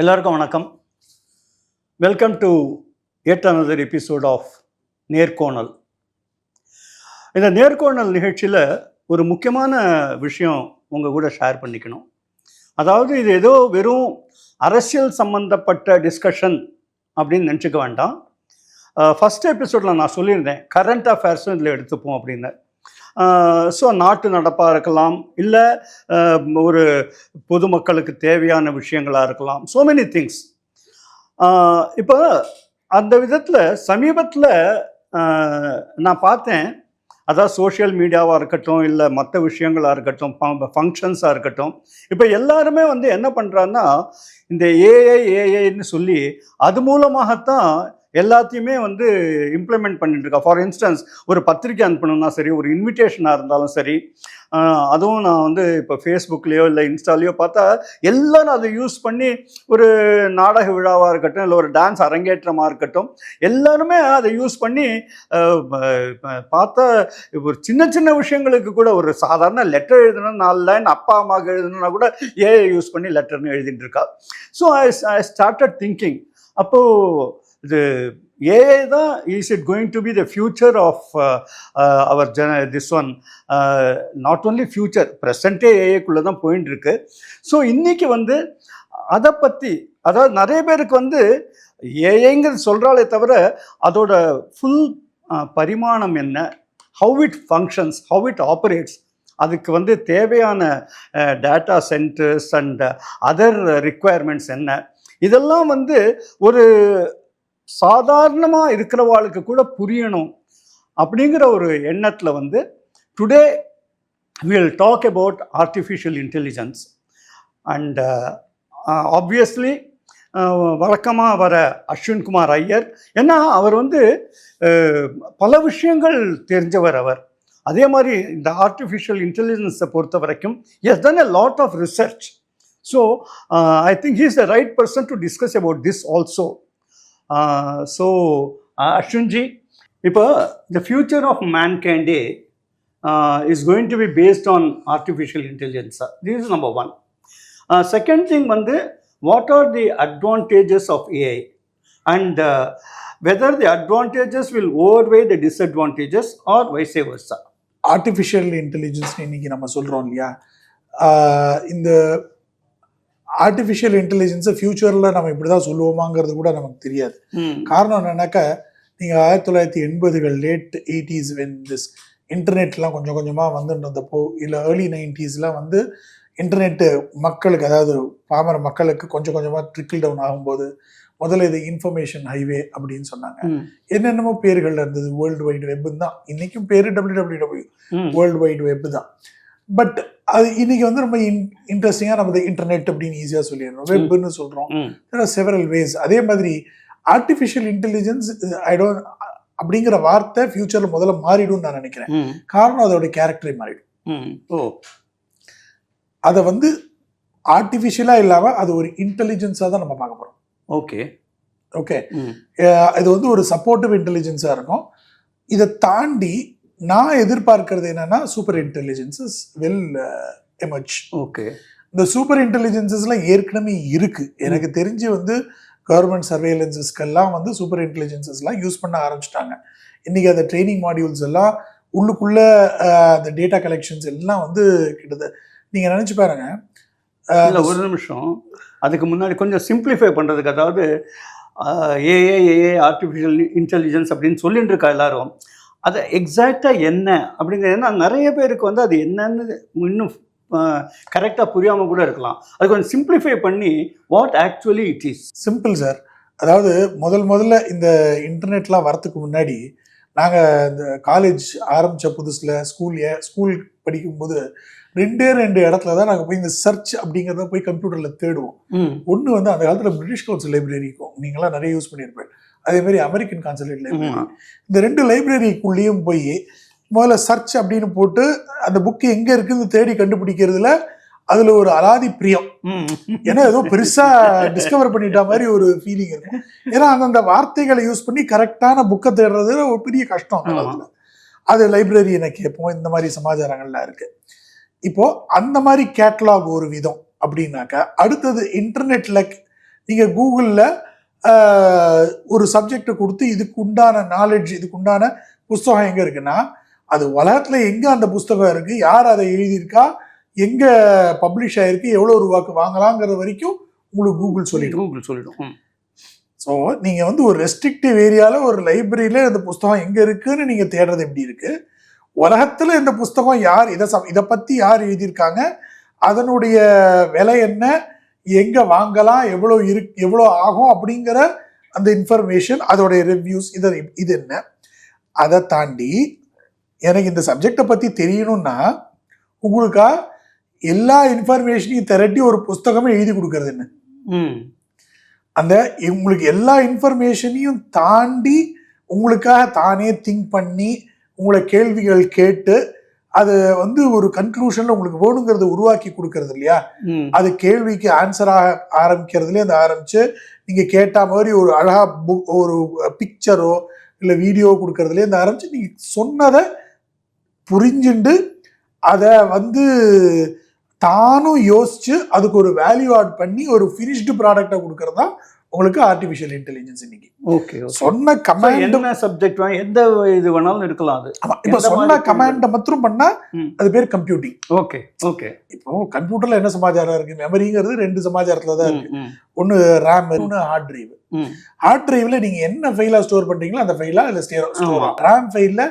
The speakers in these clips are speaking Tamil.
எல்லாருக்கும் வணக்கம். Welcome to yet another episode of Nerkonal. இந்த நேர்கோணல் நிகழ்ச்சியில் ஒரு முக்கியமான விஷயம் உங்கள் கூட ஷேர் பண்ணிக்கணும். அதாவது இது ஏதோ வெறும் அரசியல் சம்பந்தப்பட்ட டிஸ்கஷன் அப்படின்னு நினச்சிக்க வேண்டாம். ஃபஸ்ட் எபிசோடில் நான் சொல்லியிருந்தேன் கரண்ட் அஃபேர்ஸும் இதில் எடுத்துப்போம் அப்படின்னு. ஸோ நாட்டு நடப்பாக இருக்கலாம், இல்லை ஒரு பொதுமக்களுக்கு தேவையான விஷயங்களாக இருக்கலாம், ஸோ மெனி திங்ஸ். இப்போ அந்த விதத்தில் சமீபத்தில் நான் பார்த்தேன், அதாவது சோஷியல் மீடியாவாக இருக்கட்டும், இல்லை மற்ற விஷயங்களாக இருக்கட்டும், ஃபங்க்ஷன்ஸாக இருக்கட்டும், இப்போ எல்லாருமே என்ன பண்ணுறாங்கன்னா இந்த ஏஐன்னு சொல்லி அது மூலமாகத்தான் எல்லாத்தையுமே இம்ப்ளிமெண்ட் பண்ணிட்டு இருக்கா. ஃபார் இன்ஸ்டன்ஸ், ஒரு பத்திரிக்கை அனுப்பணும்னா சரி, ஒரு இன்விடேஷனாக இருந்தாலும் சரி, அதுவும் நான் இப்போ ஃபேஸ்புக்லேயோ இல்லை இன்ஸ்டாலேயோ பார்த்தா எல்லாரும் அதை யூஸ் பண்ணி, ஒரு நாடக விழாவாக இருக்கட்டும், இல்லை ஒரு டான்ஸ் அரங்கேற்றமாக இருக்கட்டும், எல்லாருமே அதை யூஸ் பண்ணி பார்த்தா ஒரு சின்ன சின்ன விஷயங்களுக்கு கூட, ஒரு சாதாரண லெட்டர் எழுதணும், 4 லைன் அப்பா அம்மாவுக்கு எழுதணும்னா கூட ஏஐ யூஸ் பண்ணி லெட்டர்னு எழுதிட்டு இருக்கா. ஸோ ஐ ஸ்டார்டட் திங்கிங், அப்போது இது ஏஐ தான், is it going to be the future of our this one, not only future, ப்ரெசண்ட்டே ஏஐக்குள்ளே தான் போயின்னு இருக்கு. ஸோ இன்றைக்கி அதை பற்றி, அதாவது நிறைய பேருக்கு ஏஐங்கிறது சொல்கிறாலே தவிர அதோட ஃபுல் பரிமாணம் என்ன, how it functions, how it operates, அதுக்கு தேவையான data centres and other requirements என்ன, இதெல்லாம் ஒரு சாதாரணமாக இருக்கிறவாளுக்கு கூட புரியணும் அப்படிங்கிற ஒரு எண்ணத்தில் today we'll talk about artificial intelligence. And obviously வழக்கமாக வர அஸ்வின்குமார் ஐயர், ஏன்னா அவர் பல விஷயங்கள் தெரிஞ்சவர். அவர் அதே மாதிரி இந்த ஆர்டிஃபிஷியல் இன்டெலிஜென்ஸை பொறுத்த வரைக்கும் has done a lot of research. So I think he is the right person to discuss about this also. So Ashwinji, இப்போ the future of mankind is going to be based on artificial intelligence. This is number one. Second thing what are the advantages of AI, and whether the advantages will outweigh the disadvantages or vice versa. Artificial intelligence இன்னைக்கு நம்ம சொல்கிறோம் இல்லையா, இந்த ஆர்டிஃபிஷியல் இன்டெலிஜென்ஸை ஃபியூச்சரில் நம்ம இப்படி தான் சொல்லுவோமாங்கிறது கூட நமக்கு தெரியாது. காரணம் என்னன்னாக்கா, நீங்கள் 1980கள் லேட் 80s வென் திஸ் இன்டர்நெட்லாம் கொஞ்சம் கொஞ்சமாக வந்துன்றப்போ, இல்லை ஏர்லி 90ஸ்லாம் இன்டர்நெட்டு மக்களுக்கு, அதாவது பாமர மக்களுக்கு கொஞ்சம் கொஞ்சமாக ட்ரிக்கிள் டவுன் ஆகும்போது முதல்ல இது இன்ஃபர்மேஷன் ஹைவே அப்படின்னு சொன்னாங்க. என்னென்னமோ பேர்கள் இருந்தது, வேர்ல்டு வைடு வெப்புன்னு தான். இன்றைக்கும் பேர் www வேர்ல்டு வைடு வெப்பு தான். பட் அது இன்னைக்கு ரொம்ப இன்ட்ரெஸ்டிங்காக நம்ம இன்டர்நெட் அப்படின்னு ஈஸியாக சொல்லிடுறோம், வெப்னு சொல்கிறோம். Several ways. அதே மாதிரி ஆர்டிஃபிஷியல் இன்டெலிஜென்ஸ் அப்படிங்கிற வார்த்தை ஃபியூச்சரில் முதல்ல மாறிடும் நான் நினைக்கிறேன். காரணம் அதோட கேரக்டரை மாறிடும். அதை ஆர்டிஃபிஷியலாக இல்லாமல் அது ஒரு இன்டெலிஜென்ஸாக தான் நம்ம பார்க்க போகிறோம். ஓகே ஓகே இது ஒரு சப்போர்ட்டிவ் இன்டெலிஜென்ஸாக இருக்கும். இதை தாண்டி நான் எதிர்பார்க்கறது என்னன்னா, super intelligences will emerge. Okay, இந்த சூப்பர் இன்டெலிஜென்சஸ்லாம் ஏற்கனவே இருக்கு. எனக்கு தெரிஞ்சு கவர்மெண்ட் சர்வேலன்ஸஸ்க்கெல்லாம் சூப்பர் இன்டெலிஜென்சஸ்லாம் யூஸ் பண்ண ஆரம்பிச்சிட்டாங்க. இன்னைக்கு அந்த ட்ரைனிங் மாடியூல்ஸ் எல்லாம் உள்ளுக்குள்ள அந்த டேட்டா கலெக்ஷன்ஸ் எல்லாம் கிட்டது. நீங்க நினைச்சு பாருங்க. ஒரு நிமிஷம், அதுக்கு முன்னாடி கொஞ்சம் சிம்பிளிஃபை பண்றதுக்கு, அதாவது ஏஐ ஆர்டிஃபிஷியல் இன்டெலிஜென்ஸ் அப்படின்னு சொல்லிட்டு இருக்கா எல்லாரும், அது எக்ஸாக்டாக என்ன அப்படிங்கிறது. ஏன்னா நிறைய பேருக்கு அது என்னன்னு இன்னும் கரெக்டாக புரியாமல் கூட இருக்கலாம். அது கொஞ்சம் சிம்பிளிஃபை பண்ணி what actually it is. Simple sir. அதாவது முதல்ல இந்த இன்டர்நெட்லாம் வரத்துக்கு முன்னாடி நாங்கள் இந்த காலேஜ் ஆரம்பித்த புதுசில் ஸ்கூல் படிக்கும்போது 2 இடத்துல தான் நாங்கள் போய் இந்த சர்ச் அப்படிங்கிறத போய் கம்ப்யூட்டரில் தேடுவோம். ஒன்று அந்த காலத்தில் பிரிட்டிஷ் கவுன்சில் லைப்ரரி இருக்கும், நீங்களாம் நிறைய யூஸ் பண்ணியிருப்பேன். அதே மாதிரி அமெரிக்கன் கான்சலேட் லைப்ரரி. இந்த 2 லைப்ரரிக்குள்ளேயும் போய் முதல்ல சர்ச் அப்படின்னு போட்டு அந்த புக்கு எங்கே இருக்குன்னு தேடி கண்டுபிடிக்கிறதுல அதில் ஒரு அலாதி பிரியம். ஏன்னா ஏதோ பெருசாக டிஸ்கவர் பண்ணிட்டா மாதிரி ஒரு ஃபீலிங் இருக்கும். ஏன்னா அந்தந்த வார்த்தைகளை யூஸ் பண்ணி கரெக்டான புக்கை தேடுறது ஒரு பெரிய கஷ்டம் அந்த காலத்தில். அது லைப்ரரி எனக்கு கேட்போம், இந்த மாதிரி சமாச்சாரங்கள்லாம் இருக்குது. இப்போ அந்த மாதிரி கேட்லாக் ஒரு விதம் அப்படின்னாக்கா, அடுத்தது இன்டர்நெட்ல நீங்க கூகுள்ல ஒரு சப்ஜெக்டை கொடுத்து இதுக்கு உண்டான நாலேஜ், இதுக்கு உண்டான புஸ்தகம் எங்க இருக்குன்னா, அது உலகத்துல எங்க அந்த புஸ்தகம் இருக்கு, யார் அதை எழுதியிருக்கா, எங்க பப்ளிஷ் ஆயிருக்கு, எவ்வளவு ரூபாய்க்கு வாங்கலாங்கிறது வரைக்கும் உங்களுக்கு கூகுள் சொல்லிடும். ஸோ நீங்க வந்து ஒரு ரெஸ்ட்ரிக்டிவ் ஏரியால ஒரு லைப்ரரியில இந்த புஸ்தகம் எங்க இருக்குன்னு நீங்க தேடுறது எப்படி இருக்கு, உலகத்துல இந்த புஸ்தகம் யார், இதை பத்தி யார் எழுதியிருக்காங்க, அதனுடைய விலை என்ன, எங்க வாங்கலாம், எவ்வளோ ஆகும் அப்படிங்கிற அந்த இன்ஃபர்மேஷன், அதோடைய ரிவ்யூஸ், இது என்ன. அதை தாண்டி எனக்கு இந்த சப்ஜெக்டை பத்தி தெரியணும்னா உங்களுக்கா எல்லா இன்ஃபர்மேஷனையும் திரட்டி ஒரு புஸ்தகமே எழுதி கொடுக்கறது என்ன. அந்த உங்களுக்கு எல்லா இன்ஃபர்மேஷனையும் தாண்டி உங்களுக்காக தானே திங்க் பண்ணி உங்களை கேள்விகள் கேட்டு அது வந்து ஒரு கன்க்ளூஷன்ல உங்களுக்கு வேணுங்கிறத உருவாக்கி கொடுக்கறது இல்லையா. அது கேள்விக்கு ஆன்சராக ஆரம்பிக்கிறதுலேயே அந்த ஆரம்பிச்சு நீங்க கேட்ட மாதிரி ஒரு அழகா ஒரு பிக்சரோ இல்லை வீடியோ கொடுக்கறதுலேயே அந்த ஆரம்பிச்சு நீங்க சொன்னதை புரிஞ்சுண்டு அதை வந்து தானும் யோசிச்சு அதுக்கு ஒரு வேல்யூ ஆட் பண்ணி ஒரு ஃபினிஷ்டு ப்ராடக்டை கொடுக்கறது தான் உங்களுக்கு ஆர்டிஃபிஷியல் இன்டெலிஜென்ஸ் இன்னைக்கு. ஓகே, சொன்ன கமாண்ட் சப்ஜெக்ட் எந்த இது வேணாலும் இருக்கலாம். அது இப்ப சொன்ன கமாண்ட மட்டும் பண்ணா அது பேர் கம்ப்யூட்டிங். Okay okay. இப்போ கம்ப்யூட்டர்ல என்ன சமாச்சாரம் இருக்கு, மெமரிங்கிறது 2 சமாச்சாரத்துல தான் இருக்கு. ஒன்னு ரேம், ஒன்னு ஹார்ட் டிரைவ். ஹார்ட் டிரைவ்ல நீங்க என்ன ஃபைலா ஸ்டோர் பண்றீங்களோ அந்த ஃபைலா இல்ல ஸ்டோர். ரேம் ஃபைல்ல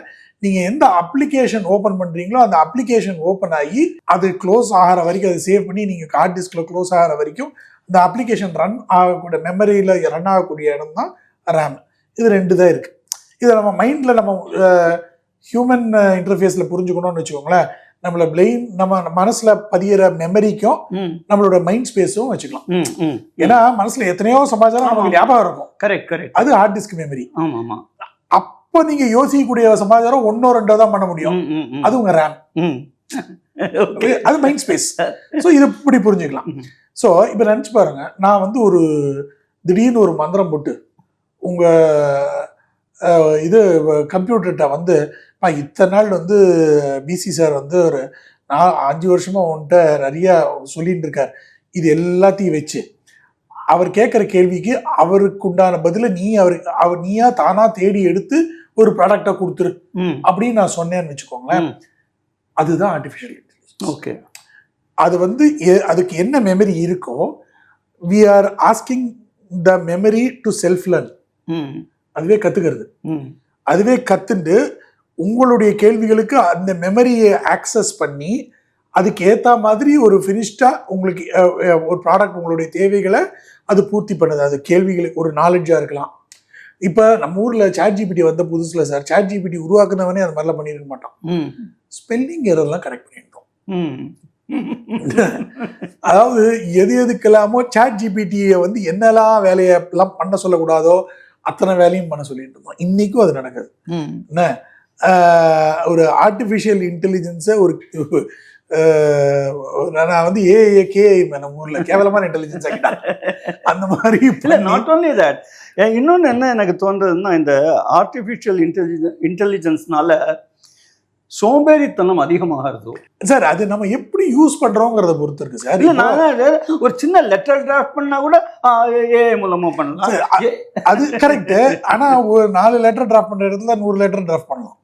நீங்க எந்த அப்ளிகேஷன் ஓபன் பண்றீங்களோ அந்த அப்ளிகேஷன் ஓபன் ஆகி அது க்ளோஸ் ஆகிற வரைக்கும், அதை சேவ் பண்ணி நீங்க ஹார்ட் டிஸ்க்ல க்ளோஸ் ஆகிற வரைக்கும் இந்த அப்ளிகேஷன் ரன் ஆகக்கூடிய மெமரியில ரன் ஆகக்கூடிய இடம் தான் ரேம். இது 2 தான் இருக்கு. இதை நம்ம மைண்ட்ல நம்ம ஹியூமன் இன்டர்ஃபேஸ்ல புரிஞ்சுக்கணும்னு வச்சுக்கோங்களேன். நம்மள பிரெயின் நம்ம மனசுல பதிகிற மெமரிக்கும் நம்மளோட மைண்ட் ஸ்பேஸும் வச்சுக்கலாம். ஏன்னா மனசுல எத்தனையோ சமாச்சாரம் நமக்கு ஞாபகம் இருக்கும். கரெக்ட். அது ஹார்ட் டிஸ்க் மெமரி. அப்போ நீங்க யோசிக்கக்கூடிய சமாச்சாரம் 1-2 தான் பண்ண முடியும். அது உங்க ரேம், அது மைண்ட் ஸ்பேஸ். ஸோ இது இப்படி புரிஞ்சுக்கலாம். ஸோ இப்போ நினச்சி பாருங்க, நான் வந்து ஒரு திடீர்னு ஒரு மந்திரம் போட்டு உங்க இது கம்ப்யூட்டர்கிட்ட வந்து இத்தனை நாள் வந்து பிசி சார் வந்து ஒரு 5 வருஷமா உன்கிட்ட நிறைய சொல்லிட்டு இருக்கார், இது எல்லாத்தையும் வச்சு அவர் கேட்குற கேள்விக்கு அவருக்கு உண்டான பதில நீயா தானா தேடி எடுத்து ஒரு ப்ராடக்டை கொடுத்துரு அப்படின்னு நான் சொன்னேன்னு வச்சுக்கோங்களேன். அதுதான் ஆர்டிஃபிஷியல் இன்டெலிஜென்ஸ். ஓகே. அது வந்து அதுக்கு என்ன மெமரி இருக்கோ, we are asking the memory to self learn. அதுவே கத்துக்கிறது. அதுவே கத்துண்டு உங்களுடைய கேள்விகளுக்கு அந்த மெமரியை ஆக்சஸ் பண்ணி அதுக்கு ஏற்ற மாதிரி ஒரு ஃபினிஷ்டா உங்களுக்கு ஒரு ப்ராடக்ட் உங்களுடைய தேவைகளை அது பூர்த்தி பண்ணுது. அது கேள்விகளுக்கு ஒரு நாலேஜா இருக்கலாம். இப்போ நம்ம ஊர்ல சாட் ஜிபிடி வந்த புதுசுல சார், சாட் ஜிபிடி உருவாக்குனவனே அது மாதிரிலாம் பண்ணிருக்க மாட்டான். ஸ்பெல்லிங் எரர்லாம் கரெக்ட் பண்ணிருக்கோம். அதாவது எதுக்கெல்லாமோ சாட் ஜிபிடியை வந்து என்னெல்லாம் வேலையெல்லாம் பண்ண சொல்லக்கூடாதோ அத்தனை வேலையும் பண்ண சொல்லிட்டு இருந்தோம். இன்னைக்கும் அது நடக்குது. என்ன ஒரு ஆர்டிஃபிஷியல் இன்டெலிஜென்ஸை ஒரு நான் வந்து ஏஐ நம்ம ஊர்ல கேவலமான இன்டெலிஜென்ஸ் ஆகிட்டாங்க. அந்த மாதிரி இல்லை, நாட் ஓன்லி தட். இன்னொன்று என்ன எனக்கு தோன்றதுன்னா, இந்த ஆர்டிஃபிஷியல் இன்டெலிஜென்ஸ்னால சோம்பேறித்தனம் அதிகமாகிறது சார். அது நம்ம எப்படி யூஸ் பண்றோங்கிறத பொறுத்து இருக்கு சார். இல்லை, நான் ஒரு சின்ன லெட்டர் டிராஃப்ட் பண்ணா கூட ஏஐ மூலமா பண்ணலாம். அது கரெக்ட். ஆனா ஒரு 4 லெட்டர் டிராஃப்ட் பண்ற இடத்துல 100 லெட்டர் டிராஃப்ட் பண்ணலாம்.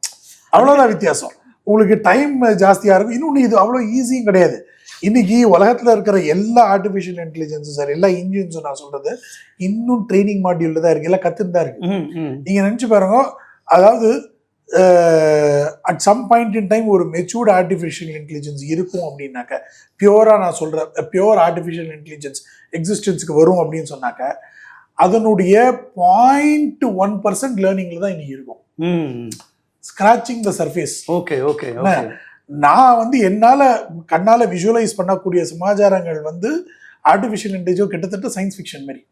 அவ்வளவுதான் வித்தியாசம். உங்களுக்கு டைம் ஜாஸ்தியா இருக்கும். இன்னொன்று இது அவ்வளோ ஈஸியும் கிடையாது. இன்னைக்கு உலகத்துல இருக்கிற எல்லா ஆர்டிஃபிஷியல் இன்டெலிஜென்ஸும் சார், எல்லா இன்ஜின்ஸும் நான் சொல்றது இன்னும் ட்ரைனிங் மாடியூல்ல தான் இருக்கு, எல்லாம் கத்துட்டு தான் இருக்கு. நீங்க நினைச்சு பாருங்க, அதாவது at some point in time ஒரு மெச்சூர்ட் ஆர்டிஃபிஷியல் இன்டெலிஜென்ஸ் இருக்கும் அப்படின்னாக்க, பியூரா நான் சொல்றேன், பியூர் ஆர்டிஃபிஷியல் இன்டெலிஜென்ஸ் எக்ஸிஸ்டன்ஸுக்கு வரும் அப்படின்னு சொன்னாக்க அதனுடைய 0.1% லேர்னிங்ல தான் இன்னைக்கு இருக்கும். Scratching the surface. Okay okay. நான் வந்து என்னால கண்ணால விஷுவலைஸ் பண்ணக்கூடிய சமாச்சாரங்கள் வந்து ஆர்டிஃபிஷியல் இன்டெலிஜென்ஸ் கிட்டத்தட்ட சயின்ஸ் ஃபிக்ஷன் மாதிரி.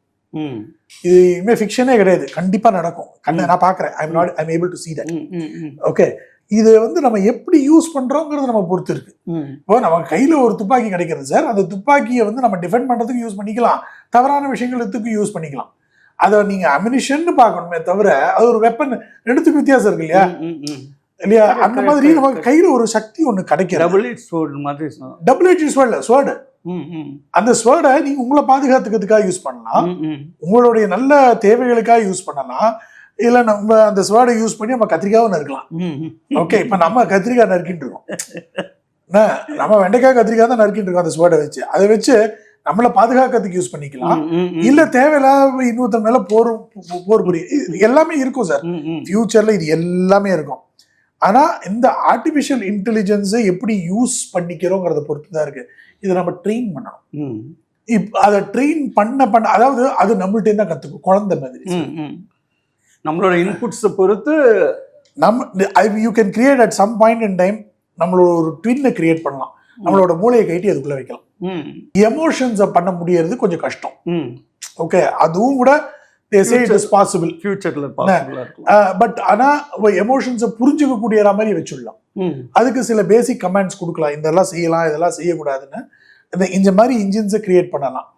இது இனிமே ஃபிக்ஷனே கிடையாது, கண்டிப்பா நடக்கும். நான் பாக்குறேன். I'm able to see that. Okay. இது வந்து நம்ம எப்படி யூஸ் பண்றோங்கிறது நம்ம பொறுத்து இருக்கு. இப்போ நம்ம கையில ஒரு துப்பாக்கி கிடைக்கிறது சார், அந்த துப்பாக்கியை வந்து நம்ம டிஃபெண்ட் பண்றதுக்கு யூஸ் பண்ணிக்கலாம், தவறான விஷயங்களுக்கு யூஸ் பண்ணிக்கலாம். அதை நீங்க அமினிஷன் பார்க்கணுமே தவிர அது ஒரு வெப்பன், ரெண்டுத்துக்கு வித்தியாசம் இருக்கு இல்லையா? இல்லையா? அந்த மாதிரி நமக்கு கையில ஒரு சக்தி ஒண்ணு கிடைக்கும். டபுள் எட்ஜ் ஸ்வோர்ட் மாதிரி. டபுள் எட்ஜ் ஸ்வோர்ட், அந்த ஸ்வேர்டை நீங்க உங்களை பாதுகாத்துக்கிறதுக்காக யூஸ் பண்ணலாம், உங்களுடைய நல்ல தேவைகளுக்காக யூஸ் பண்ணலாம், இல்ல நம்ம அந்த ஸ்வேர்டை யூஸ் பண்ணி நம்ம கத்திரிக்காவும் நறுக்கலாம். ஓகே, இப்ப நம்ம கத்திரிக்காய் நறுக்கிட்டு இருக்கோம், நம்ம வெண்டைக்காய் கத்திரிக்காய் தான் நறுக்கிட்டு இருக்கோம் அந்த ஸ்வேர்டை வச்சு. அதை வச்சு நம்மளை பாதுகாக்கிறதுக்கு யூஸ் பண்ணிக்கலாம், இல்ல தேவையில்லாத இன்னொருத்த மேல போர் புரியும், எல்லாமே இருக்கும் சார். ஃபியூச்சர்ல இது எல்லாமே இருக்கும். ஆனா இந்த ஆர்டிபிஷியல் இன்டெலிஜென்ஸை எப்படி யூஸ் பண்ணிக்கிறோங்கிறத பொறுத்து தான் இருக்கு. இதை நம்ம ட்ரெயின் பண்ணணும். அதை ட்ரெயின் பண்ண அதாவது அது நம்மள்ட்ட தான் கத்துக்கும், குழந்தை மாதிரி. நம்மளோட இன்புட்ஸை பொறுத்து you can create at some point in time நம்மளோட ஒரு ட்வின்னை கிரியேட் பண்ணலாம், நம்மளோட மூளையை கட்டி அதுக்குள்ள வைக்கலாம். எமோஷன்ஸை பண்ண முடியறது கொஞ்சம் கஷ்டம். ஓகே, அதுவும் கூட they say it is possible ஃபியூச்சர்ல பாசிபிளா இருக்கும். பட் ஆனா எமோஷன்ஸை புரிஞ்சுக்க கூடிய மாதிரி வச்சுடலாம். அதுக்கு சில பேசிக் கமாண்ட்ஸ் கொடுக்கலாம், இதெல்லாம் செய்யலாம் இதெல்லாம் செய்யக்கூடாதுன்னு. இந்த மாதிரி இன்ஜின்ஸை கிரியேட் பண்ணலாம்.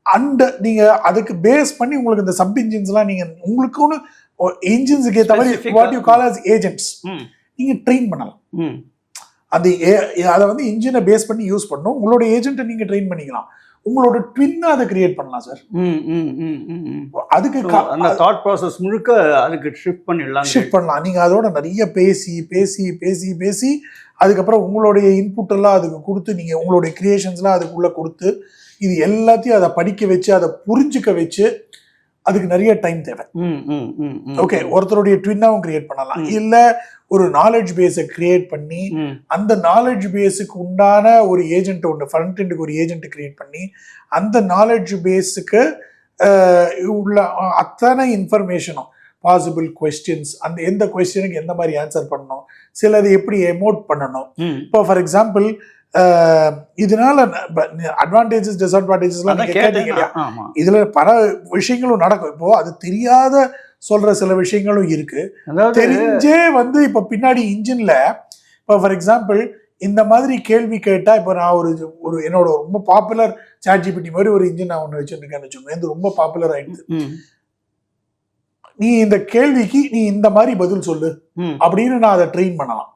அண்ட் நீங்க அதுக்கு பேஸ் பண்ணி உங்களுக்கு இந்த சப் இன்ஜின்ஸ்லாம் நீங்க உங்களுக்கு ஒன்று இன்ஜின்ஸுக்கு ஏற்ற மாதிரி what you call as agents நீங்க ட்ரெயின் பண்ணலாம். அந்த அதை வந்து இன்ஜினை பேஸ் பண்ணி யூஸ் பண்ணணும். உங்களோட ஏஜென்ட்டை நீங்க ட்ரெயின் பண்ணிக்கலாம், உங்களோட ட்வின்னை அதை கிரியேட் பண்ணலாம் சார். அதுக்கு அந்த தாட் ப்ராசஸ் முழுக்க அதுக்கு ஷிஃப்ட் பண்ணலாம். நீங்க அதோட நிறைய பேசி பேசி பேசி பேசி அதுக்கப்புறம் உங்களுடைய இன்புட் எல்லாம் அதுக்கு கொடுத்து, நீங்க உங்களுடைய கிரியேஷன்ஸ்லாம் அதுக்குள்ள கொடுத்து, இது எல்லாத்தையும் அதை படிக்க வச்சு அதை புரிஞ்சுக்க வச்சு, அதுக்கு நிறைய டைம் தேவை. ஓகே, ஒருத்தருடைய ட்வின்னாவும் கிரியேட் பண்ணலாம், இல்ல ஒரு நாலேஜ் பேஸை கிரியேட் பண்ணி அந்த நாலேஜ் பேஸுக்கு உண்டான ஒரு ஏஜென்ட் ஒன்று ஃப்ரண்ட் எண்டுக்கு ஒரு ஏஜென்ட் கிரியேட் பண்ணி அந்த நாலேஜ் பேஸுக்கு உள்ள அத்தனை இன்ஃபர்மேஷனும் பாசிபிள் கொஸ்டின்ஸ், அந்த எந்த கொஸ்டினுக்கு எந்த மாதிரி ஆன்சர் பண்ணணும், சிலது எப்படி எமோட் பண்ணணும். இப்போ ஃபார் எக்ஸாம்பிள் இதனால அட்வான்டேஜஸ் டிஸ்அட்வான்டேஜஸ்லாம் நீங்க கேட்டீங்க இல்லையா, இதுல பல விஷயங்களும் நடக்கும். இப்போ அது தெரியாத சொல்ற சில விஷயங்களும் இருக்கு, தெரிஞ்சே வந்து இப்ப பின்னாடி இன்ஜின்ல இப்போ ஃபார் எக்ஸாம்பிள் இந்த மாதிரி கேள்வி கேட்டா, இப்போ நான் ஒரு என்னோட ரொம்ப பாப்புலர் ChatGPT மாதிரி ஒரு இன்ஜின் நான் ஒன்று வச்சுருக்கேன்னு வச்சுக்கோங்க, இது ரொம்ப பாப்புலர் ஆயிடுது. நீ இந்த கேள்விக்கு நீ இந்த மாதிரி பதில் சொல்லு அப்படின்னு நான் அதை ட்ரெயின் பண்ணலாம்.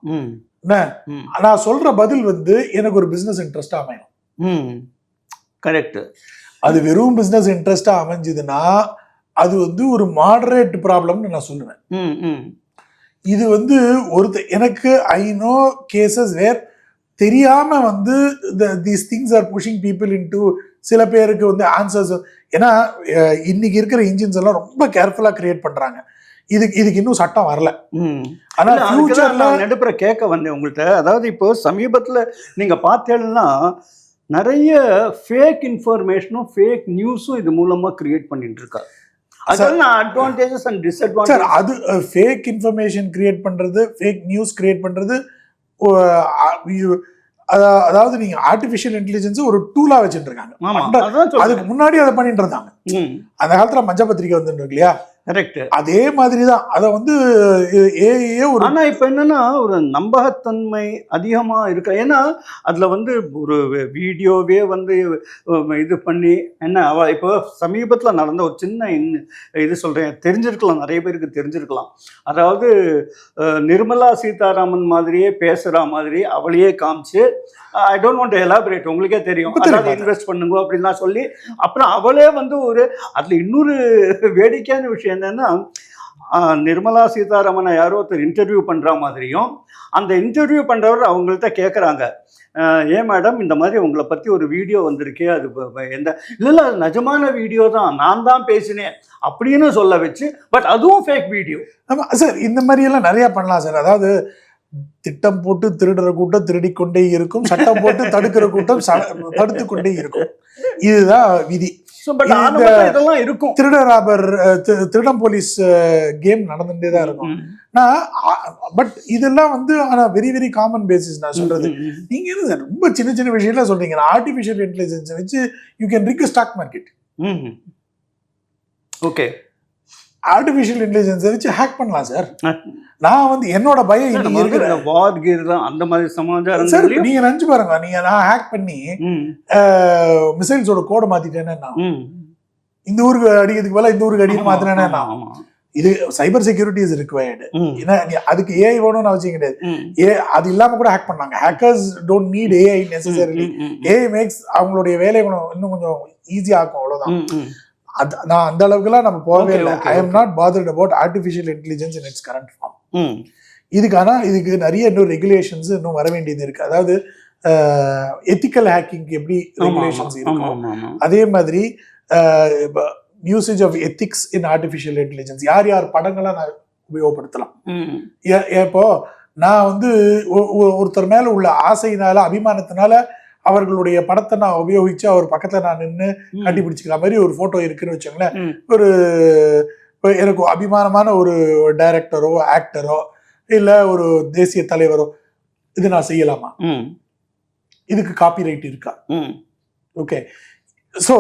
நான் சொல்ற பதில் வந்து எனக்கு ஒரு பிசினஸ் இன்ட்ரெஸ்டா அமையும். கரெக்ட். அது வெறும் பிசினஸ் இன்ட்ரெஸ்டா அமைஞ்சதுன்னா அது வந்து ஒரு மாடரேட் ப்ராப்ளம்னு நான் சொல்லுவேன். இது வந்து எனக்கு ஐ நோ கேசஸ் வேர் தெரியாம வந்து these things are pushing people into சில பேருக்கு வந்து ஆன்சர்ஸ். ஏன்னா இன்னைக்கு இருக்கிற இன்ஜின்ஸ் எல்லாம் ரொம்ப கேர்ஃபுல்லா கிரியேட் பண்றாங்க. இதுக்கு இன்னும் சட்டம் வரல. ஆனா ஃபியூச்சர்ல நடுப்புற கேட்க வந்தேன் உங்கள்கிட்ட. அதாவது இப்போ சமீபத்துல நீங்க பார்த்தேன்னா நிறைய ஃபேக் இன்ஃபர்மேஷனும் ஃபேக் நியூஸும் இது மூலமா கிரியேட் பண்ணிட்டு இருக்காங்க. Advantages and disadvantages. அது ஃபேக் இன்ஃபர்மேஷன் கிரியேட் பண்றது, ஃபேக் நியூஸ் கிரியேட் பண்றது, அதாவது நீங்க ஆர்டிபிஷியல் இன்டெலிஜென்ஸ் ஒரு டூலா வச்சுட்டு இருக்காங்க. அதுக்கு முன்னாடி அதை பண்ணிட்டு இருந்தாங்க. அந்த காலத்துல மஞ்ச பத்திரிக்கை வந்துட்டு இல்லையா, கரெக்ட். அதே மாதிரிதான் அதை வந்து ஆனா இப்ப என்னன்னா ஒரு நம்பகத்தன்மை அதிகமா இருக்கு. ஏன்னா அதுல வந்து ஒரு வீடியோவே வந்து இது பண்ணி என்ன இப்போ சமீபத்துல நடந்த ஒரு சின்ன இது சொல்றேன், தெரிஞ்சிருக்கலாம், நிறைய பேருக்கு தெரிஞ்சிருக்கலாம். அதாவது நிர்மலா சீதாராமன் மாதிரியே பேசுற மாதிரி அவளையே காமிச்சு, I don't want to elaborate, உங்களுக்கே தெரியும், அதாவது இன்வெஸ்ட் பண்ணுங்க அப்படின்லாம் சொல்லி, அப்புறம் அவளே வந்து அதுல இன்னொரு வேடிக்கையான விஷயம் என்னன்னா, நிர்மலா சீதாராமனை யாரோ ஒருத்தர் இன்டர்வியூ பண்ற மாதிரியும், அந்த இன்டர்வியூ பண்றவர் அவங்கள்ட்ட கேட்குறாங்க, ஏன் மேடம் இந்த மாதிரி உங்களை பத்தி ஒரு வீடியோ வந்திருக்கே, அது எந்த இல்லை அது நிஜமான வீடியோ தான், நான் தான் பேசினேன் அப்படின்னு சொல்ல வச்சு, பட் அதுவும் ஃபேக் வீடியோ. ஆமா சார், இந்த மாதிரி எல்லாம் நிறைய பண்ணலாம் சார். அதாவது திட்டம் போட்டு திருடுற கூட்டம் திருடிக்கொண்டே இருக்கும், சட்டம் போட்டு தடுக்கிற கூட்டம் தடுத்து கொண்டே இருக்கும். இதுதான் விதி. திருடம் போலீஸ் கேம் நடந்துட்டே தான் இருக்கும். பட் இதெல்லாம் வந்து ஆனா வெரி வெரி காமன் பேசிஸ். நான் சொல்றது நீங்க என்ன சார் ரொம்ப சின்ன சின்ன விஷயம்லாம் சொல்றீங்க. ஆர்டிபிஷியல் இன்டெலிஜென்ஸ் வச்சு you can rig stock market. Okay, artificial இன்டெலிஜென்ஸை வச்சு ஹேக் பண்ணலாம் சார். நான் வந்து என்னோட பயம் அந்த மாதிரி சமாச்சாரம் சார் நீங்க நினைச்சு பாருங்க, நீங்க நான் ஹேக் பண்ணி மிசைல்ஸோட கோடை மாத்திட்டேன்னா இந்த ஊருக்கு அடிக்கிறதுக்கு பதிலா இந்த ஊருக்கு அடிக்க மாத்தினேன்னா இது சைபர் செக்யூரிட்டி இஸ் ரிக்வயர்டு. ஏன்னா அதுக்கு ஏஐ வேணும்னு அவசியம் கிடையாது. அது இல்லாம கூட ஹேக் பண்ணாங்க. Hackers don't need AI necessarily. AI makes அவங்களுடைய வேலையை இன்னும் கொஞ்சம் ஈஸியா ஆக்கும், அவ்வளவுதான். நான் அந்த அளவுக்குலாம் நம்ம போகவே இல்லை. I am not bothered about artificial intelligence in its current form. இதுக்கு நிறைய இன்னும் ரெகுலேஷன்ஸ் இன்னும் வர வேண்டியது இருக்கு. அதாவது எத்திக்கல் ஹேக்கிங் எப்படி ரெகுலேஷன்ஸ் இருக்கும், அதே மாதிரி usage of ethics in artificial intelligence. யார் யார் படங்களை நான் உபயோகப்படுத்தலாம். இப்போ நான் வந்து ஒருத்தர் மேல உள்ள ஆசையினால, அபிமானத்தினால அவர்களுடைய படத்தை நான் உபயோகிச்சு அவர் பக்கத்துல நான் நின்று கண்டுபிடிச்சிக்கிற மாதிரி ஒரு போட்டோ இருக்குன்னு வச்சுங்களேன். ஒரு எனக்கு அபிமானமான ஒரு டைரக்டரோ ஆக்டரோ இல்ல ஒரு தேசிய தலைவரோ இது நான் செய்யலாமா? இதுக்கு காப்பிரைட் இருக்கா? ஓகே. ஸோ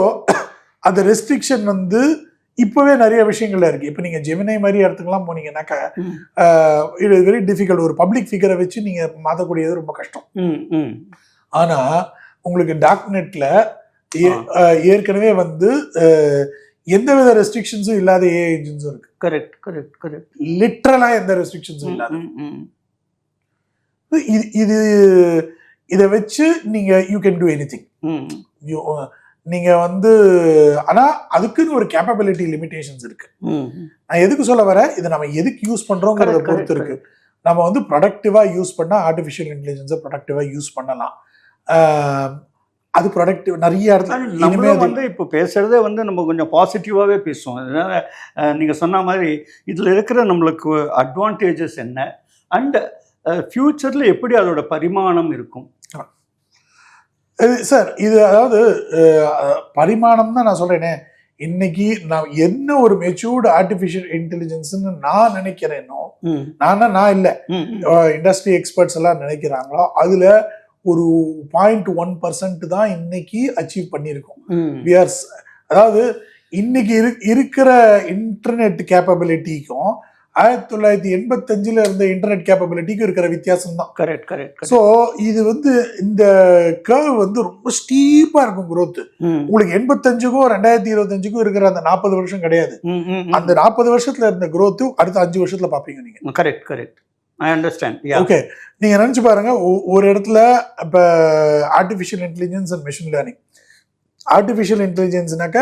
அந்த ரெஸ்ட்ரிக்ஷன் வந்து இப்பவே நிறைய விஷயங்கள்ல இருக்கு. இப்போ நீங்க ஜெமினை மாதிரி இடத்துக்குலாம் போனீங்கன்னாக்கா இட் இஸ் வெரி டிஃபிகல்ட். ஒரு பப்ளிக் ஃபிகரை வச்சு நீங்க மாற்றக்கூடியது ரொம்ப கஷ்டம். ஆனா உங்களுக்கு டார்க் நெட்ல ஏற்கனவே வந்து எந்தவித ரெஸ்ட்ரிக்ஷன்ஸும் இல்லாத ஏஐ என்ஜின்ஸும் இருக்கு. Correct correct correct. லிட்டரலா எந்த ரெஸ்ட்ரிக்ஷன்ஸும் இல்லாத. இது இதை வச்சு நீங்க யூ கேன் டூ எனிதிங். நீங்க வந்து ஆனா அதுக்குன்னு ஒரு கேப்பபிலிட்டி லிமிடேஷன்ஸ் இருக்கு. நான் எதுக்கு சொல்ல வரேன், இதை நம்ம எதுக்கு யூஸ் பண்றோங்கிறத பொறுத்து இருக்கு. நம்ம வந்து ப்ரொடக்டிவா யூஸ் பண்ணா ஆர்டிஃபிஷியல் இன்டெலிஜென்ஸை ப்ரொடக்டிவா யூஸ் பண்ணலாம். அது ப்ரொடக்டிவ் நிறைய இடத்துல வந்து இப்போ பேசுறதே வந்து நம்ம கொஞ்சம் பாசிட்டிவாகவே பேசுவோம். அதனால நீங்கள் சொன்ன மாதிரி இதில் இருக்கிற நம்மளுக்கு அட்வான்டேஜஸ் என்ன அண்ட் ஃபியூச்சரில் எப்படி அதோட பரிமாணம் இருக்கும் சார். இது அதாவது பரிமாணம் தான் நான் சொல்றேனே. இன்னைக்கு நான் என்ன ஒரு மெச்சூர்டு ஆர்டிஃபிஷியல் இன்டெலிஜென்ஸ்ன்னு நான் நினைக்கிறேனோ, நான் இல்லை, இண்டஸ்ட்ரி எக்ஸ்பர்ட்ஸ் எல்லாம் நினைக்கிறாங்களோ, அதுல ஒரு 0.1% தான் இன்னைக்கு அச்சீவ் பண்ணியிருக்கோம். அதாவது இன்னைக்கு இருக்கிற இன்டர்நெட் கேப்பபிலிட்டிக்கும் 1985 இருந்த இன்டர்நெட் கேப்பபிலிட்டிக்கும் இருக்கிற வித்தியாசம் தான். Correct correct. ஸோ இது வந்து இந்த கர்வ் வந்து ரொம்ப ஸ்டீப்பா இருக்கும் growth. உங்களுக்கு 85க்கும் 2025க்கும் இருக்கிற அந்த 40 வருஷம் கிடையாது. அந்த 40 வருஷத்துல இருந்த growth அடுத்த 5 வருஷத்துல பாப்பீங்க நீங்க. Correct correct. I understand. Okay, நீங்க நினைச்சு பாருங்க, ஒரு இடத்துல இப்ப artificial intelligence and machine learning. Artificial இன்டெலிஜென்ஸ்னாக்க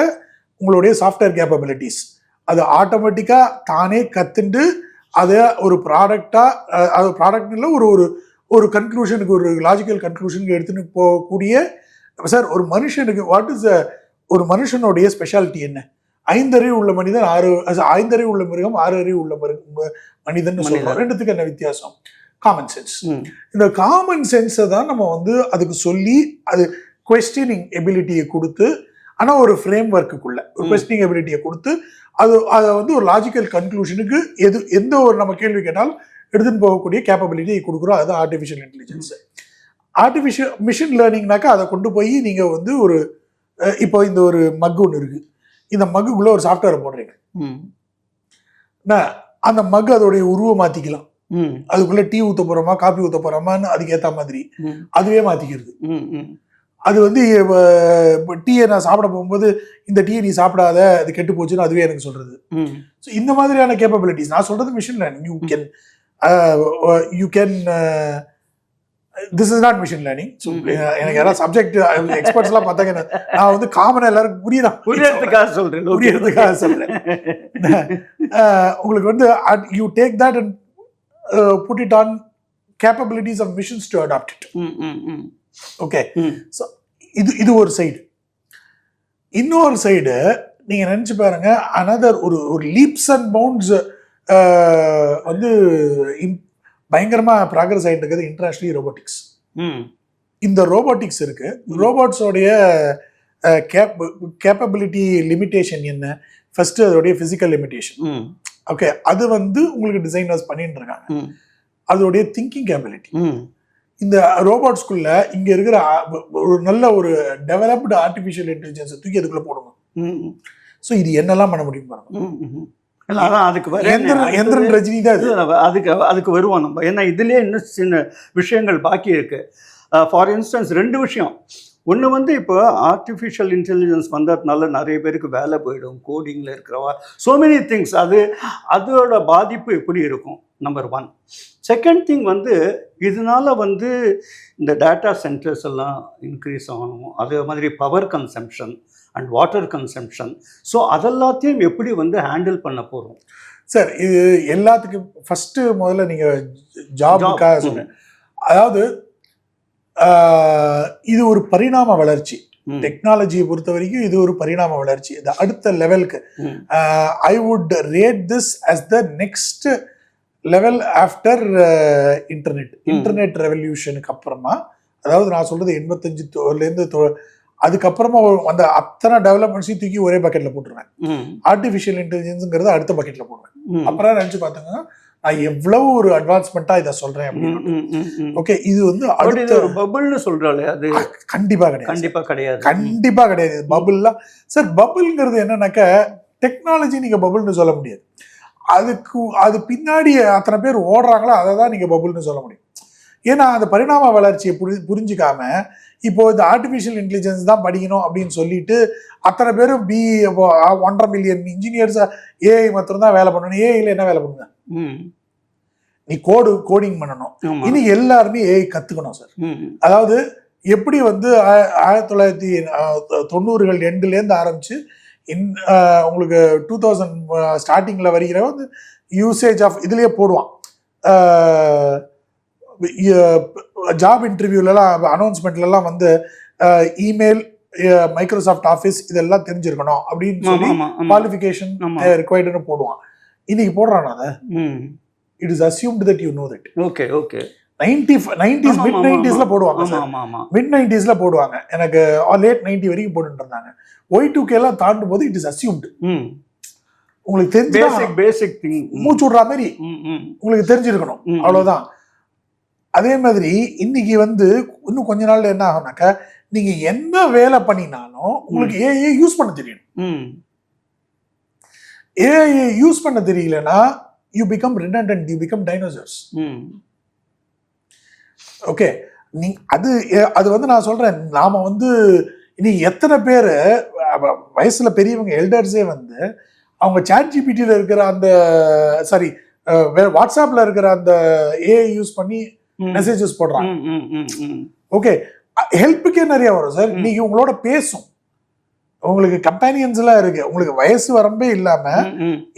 உங்களுடைய சாஃப்ட்வேர் கேப்பபிலிட்டிஸ் அது ஆட்டோமேட்டிக்கா தானே கத்துண்டு அதை ஒரு ப்ராடக்டா, அது ப்ராடக்ட் இல்லை, ஒரு கன்க்ளூஷனுக்கு, ஒரு லாஜிக்கல் கன்க்ளூஷனுக்கு எடுத்துன்னு போகக்கூடிய. சார், ஒரு மனுஷனுக்கு வாட் இஸ் ஒரு மனுஷனுடைய ஸ்பெஷாலிட்டி என்ன? 5 அறிவு உள்ள மனிதன் 5 அறிவு உள்ள மிருகம் 6 அறிவு உள்ள மனிதன் சொல்றோம். ரெண்டுத்துக்கு என்ன வித்தியாசம்? Common sense. இந்த காமன் சென்ஸை தான் நம்ம வந்து அதுக்கு சொல்லி அது குவெஸ்டினிங் எபிலிட்டியை கொடுத்து, ஆனால் ஒரு ஃப்ரேம் ஒர்க்குக்குள்ள ஒரு குவெஸ்டினிங் எபிலிட்டியை கொடுத்து அதை வந்து ஒரு லாஜிக்கல் கன்க்ளூஷனுக்கு எந்த ஒரு நம்ம கேள்வி கேட்டாலும் எடுத்துன்னு போகக்கூடிய கேப்பபிலிட்டியை கொடுக்குறோம். அதுதான் ஆர்டிஃபிஷியல் இன்டெலிஜென்ஸ். ஆர்டிஃபிஷியல் மிஷின் லேர்னிங்னாக்கா அதை கொண்டு போய் நீங்கள் வந்து இப்போ இந்த ஒரு மக் ஒன்று இருக்கு, இந்த மக்குக்குள்ள ஒரு சாஃப்ட்வேரை போடுறீங்க, அந்த மக் அதோடைய உருவம் மாத்திக்கலாம். அதுக்குள்ள டீ ஊத்த போறோமா காபி ஊத்த போறோமான்னு அதுக்கு ஏத்த மாதிரி அதுவே மாத்திக்கிறது. அது வந்து டீயை நான் சாப்பிட போகும்போது இந்த டீயை நீ சாப்பிடாத, அது கெட்டு போச்சுன்னு அதுவே எனக்கு சொல்றது. ஸோ இந்த மாதிரியான கேப்பபிலிட்டிஸ் நான் சொல்றது machine learning. You can this is not machine learning. எனக்கு யாராவது சப்ஜெக்ட் எக்ஸ்பர்ட்ஸ் எல்லாம் பார்த்தாங்க, நான் வந்து காமனா எல்லாருக்கும் புரியறதுக்காக சொல்றேன். உங்களுக்கு வந்து you take that and put it on capabilities of machines to adapt it. Okay, so இது ஒரு சைடு. இன்னொரு சைடு நீங்க நினைச்சு பாருங்க, அனதர் ஒரு லீப்ஸ் அண்ட் பவுண்ட்ஸ் வந்து பயங்கரமா ப்ராக்ரஸ் ஆகிட்டு இருக்குது இன்டர்நேஷனலி ரோபோட்டிக்ஸ். இந்த ரோபோட்டிக்ஸ் இருக்கு, ரோபோட்ஸோடைய கேப்பபிலிட்டி லிமிட்டேஷன் என்ன? ஃபர்ஸ்ட் அதோடைய பிசிக்கல் லிமிட்டேஷன். ஓகே, அது வந்து உங்களுக்கு டிசைனர்ஸ் பண்ணிட்டு இருக்காங்க. அதோடைய திங்கிங் கேப்பபிலிட்டி. இந்த ரோபோட்ஸ்குள்ள இங்க இருக்கிற ஒரு நல்ல ஒரு டெவலப்டு ஆர்டிஃபிஷியல் இன்டெலிஜென்ஸை தூக்கி அதுக்குள்ள போடணும். ஸோ இது என்னெல்லாம் பண்ண முடியும் பாருங்க. எந்திரன் ரஜினி தான் அதுக்கு வருவோம் நம்ம. ஏன்னா இதுலயே இன்னும் சின்ன விஷயங்கள் பாக்கி இருக்கு. ஃபார் இன்ஸ்டன்ஸ் 2 விஷயம். ஒன்று வந்து இப்போ ஆர்டிஃபிஷியல் இன்டெலிஜென்ஸ் வந்ததுனால நிறைய பேருக்கு வேலை போயிடும், கோடிங்கில் இருக்கிறவா, ஸோ மெனி திங்ஸ். அதோட பாதிப்பு எப்படி இருக்கும், நம்பர் 1. செகண்ட் திங் வந்து இதனால வந்து இந்த டேட்டா சென்டர்ஸ் எல்லாம் இன்க்ரீஸ் ஆகணும், அதே மாதிரி power consumption and water consumption. So அதெல்லாத்தையும் எப்படி வந்து ஹேண்டில் பண்ண போகிறோம் சார்? இது எல்லாத்துக்கும் ஃபஸ்ட்டு முதல்ல நீங்கள் ஜாபுக்காக சொன்னேன். அதாவது இது ஒரு பரிணாம வளர்ச்சி. டெக்னாலஜியை பொறுத்த வரைக்கும் இது ஒரு பரிணாம வளர்ச்சி. இது அடுத்த லெவலுக்கு I would rate this as the next level after internet ரெவல்யூஷனுக்கு அப்புறமா. அதாவது நான் சொல்றது 85லேருந்து அதுக்கப்புறமா அந்த அத்தனை டெவலப்மெண்ட்ஸையும் தூக்கி ஒரே பக்கெட்ல போட்டுருவேன். ஆர்டிஃபிஷியல் இன்டெலிஜென்ஸுங்கிறது அடுத்த பக்கெட்ல போடுவேன். அப்புறம் நினைச்சு பார்த்துங்க நான் எவ்வளவு ஒரு அட்வான்ஸ்மெண்டா இதை சொல்றேன் அப்படின்னு. ஓகே, இது வந்து அடுத்த ஒரு பபிள்னு சொல்றாளே, அது கண்டிப்பா கிடையாது. கண்டிப்பா கிடையாது பபிள்லாம். சார் பபிள்ங்கிறது என்னன்னாக்க டெக்னாலஜி நீங்க பபிள்னு சொல்ல முடியாது. அது பின்னாடி அத்தனை பேர் ஓடுறாங்களோ அதை தான் நீங்க பபிள்னு சொல்ல முடியும். ஏன்னா அந்த பரிணாம வளர்ச்சியை புரிஞ்சுக்காம இப்போ இந்த ஆர்டிஃபிஷியல் இன்டெலிஜென்ஸ் தான் படிக்கணும் அப்படின்னு சொல்லிட்டு அத்தனை பேரும் 1.5 மில்லியன் இன்ஜினியர்ஸ் ஏஐ மாத்திரம் தான் வேலை பண்ணணும். ஏஐல என்ன வேலை பண்ணுங்க? நீ கோடிங் பண்ணணும். இனி எல்லாருமே ஏஐ கத்துக்கணும் சார். அதாவது எப்படி வந்து 1990கள் எண்ட்லேருந்து ஆரம்பிச்சு உங்களுக்கு 2000 ஸ்டார்டிங்ல வருகிற வந்து யூசேஜ் ஆஃப் இதுலயே போடுவான். ஜாப் இன்டர்வியூலாம் அனௌன்ஸ்மெண்ட்லாம் வந்து இமெயில், மைக்ரோசாஃப்ட் ஆஃபீஸ் இதெல்லாம் தெரிஞ்சிருக்கணும் அப்படின்னு சொல்லி குவாலிஃபிகேஷன் ரிக்வைர்டுன்னு போடுவான். இன்னைக்கு போடுறான் அதை. It is assumed that you know that. Okay okay. 90s mid 90sல போடுவாங்க. மிட் 90sல போடுவாங்க. எனக்கு லேட் 90 வரைக்கும் போட்டுட்டு இருந்தாங்க. Y2K எல்லாம் தாண்டும் போது இட் இஸ் அஸ்யூம்டு. உங்களுக்கு தெரிஞ்சு பேசிக் திங் மூச்சு விடுற மாதிரி உங்களுக்கு தெரிஞ்சிருக்கணும், அவ்வளவுதான். அதே மாதிரி இன்னைக்கு வந்து இன்னும் கொஞ்ச நாள்ல என்ன ஆகும்னாக்கா நீங்க என்ன வேலை பண்ணினாலும் உங்களுக்கு ஏஐ யூஸ் பண்ண தெரியணும். ஏஐ யூஸ் பண்ண தெரியலன்னா you become redundant, you become dinosaurs. Okay, நீ அது வந்து நான் சொல்றேன், நாம வந்து இனி எத்தனை பேர் வயசுல பெரியவங்க எல்டர்ஸே வந்து அவங்க ChatGPTல இருக்கிற அந்த வாட்ஸ்அப்ல இருக்கிற அந்த ஏஐ யூஸ் பண்ணி மெசேஜஸ் போடுறாங்க. ஓகே, ஹெல்ப்புக்கே நிறைய வரும் சார். இன்னைக்கு உங்களோட பேசும், உங்களுக்கு கம்பேனியன்ஸ் எல்லாம் இருக்கு. உங்களுக்கு வயசு வரம்பே இல்லாம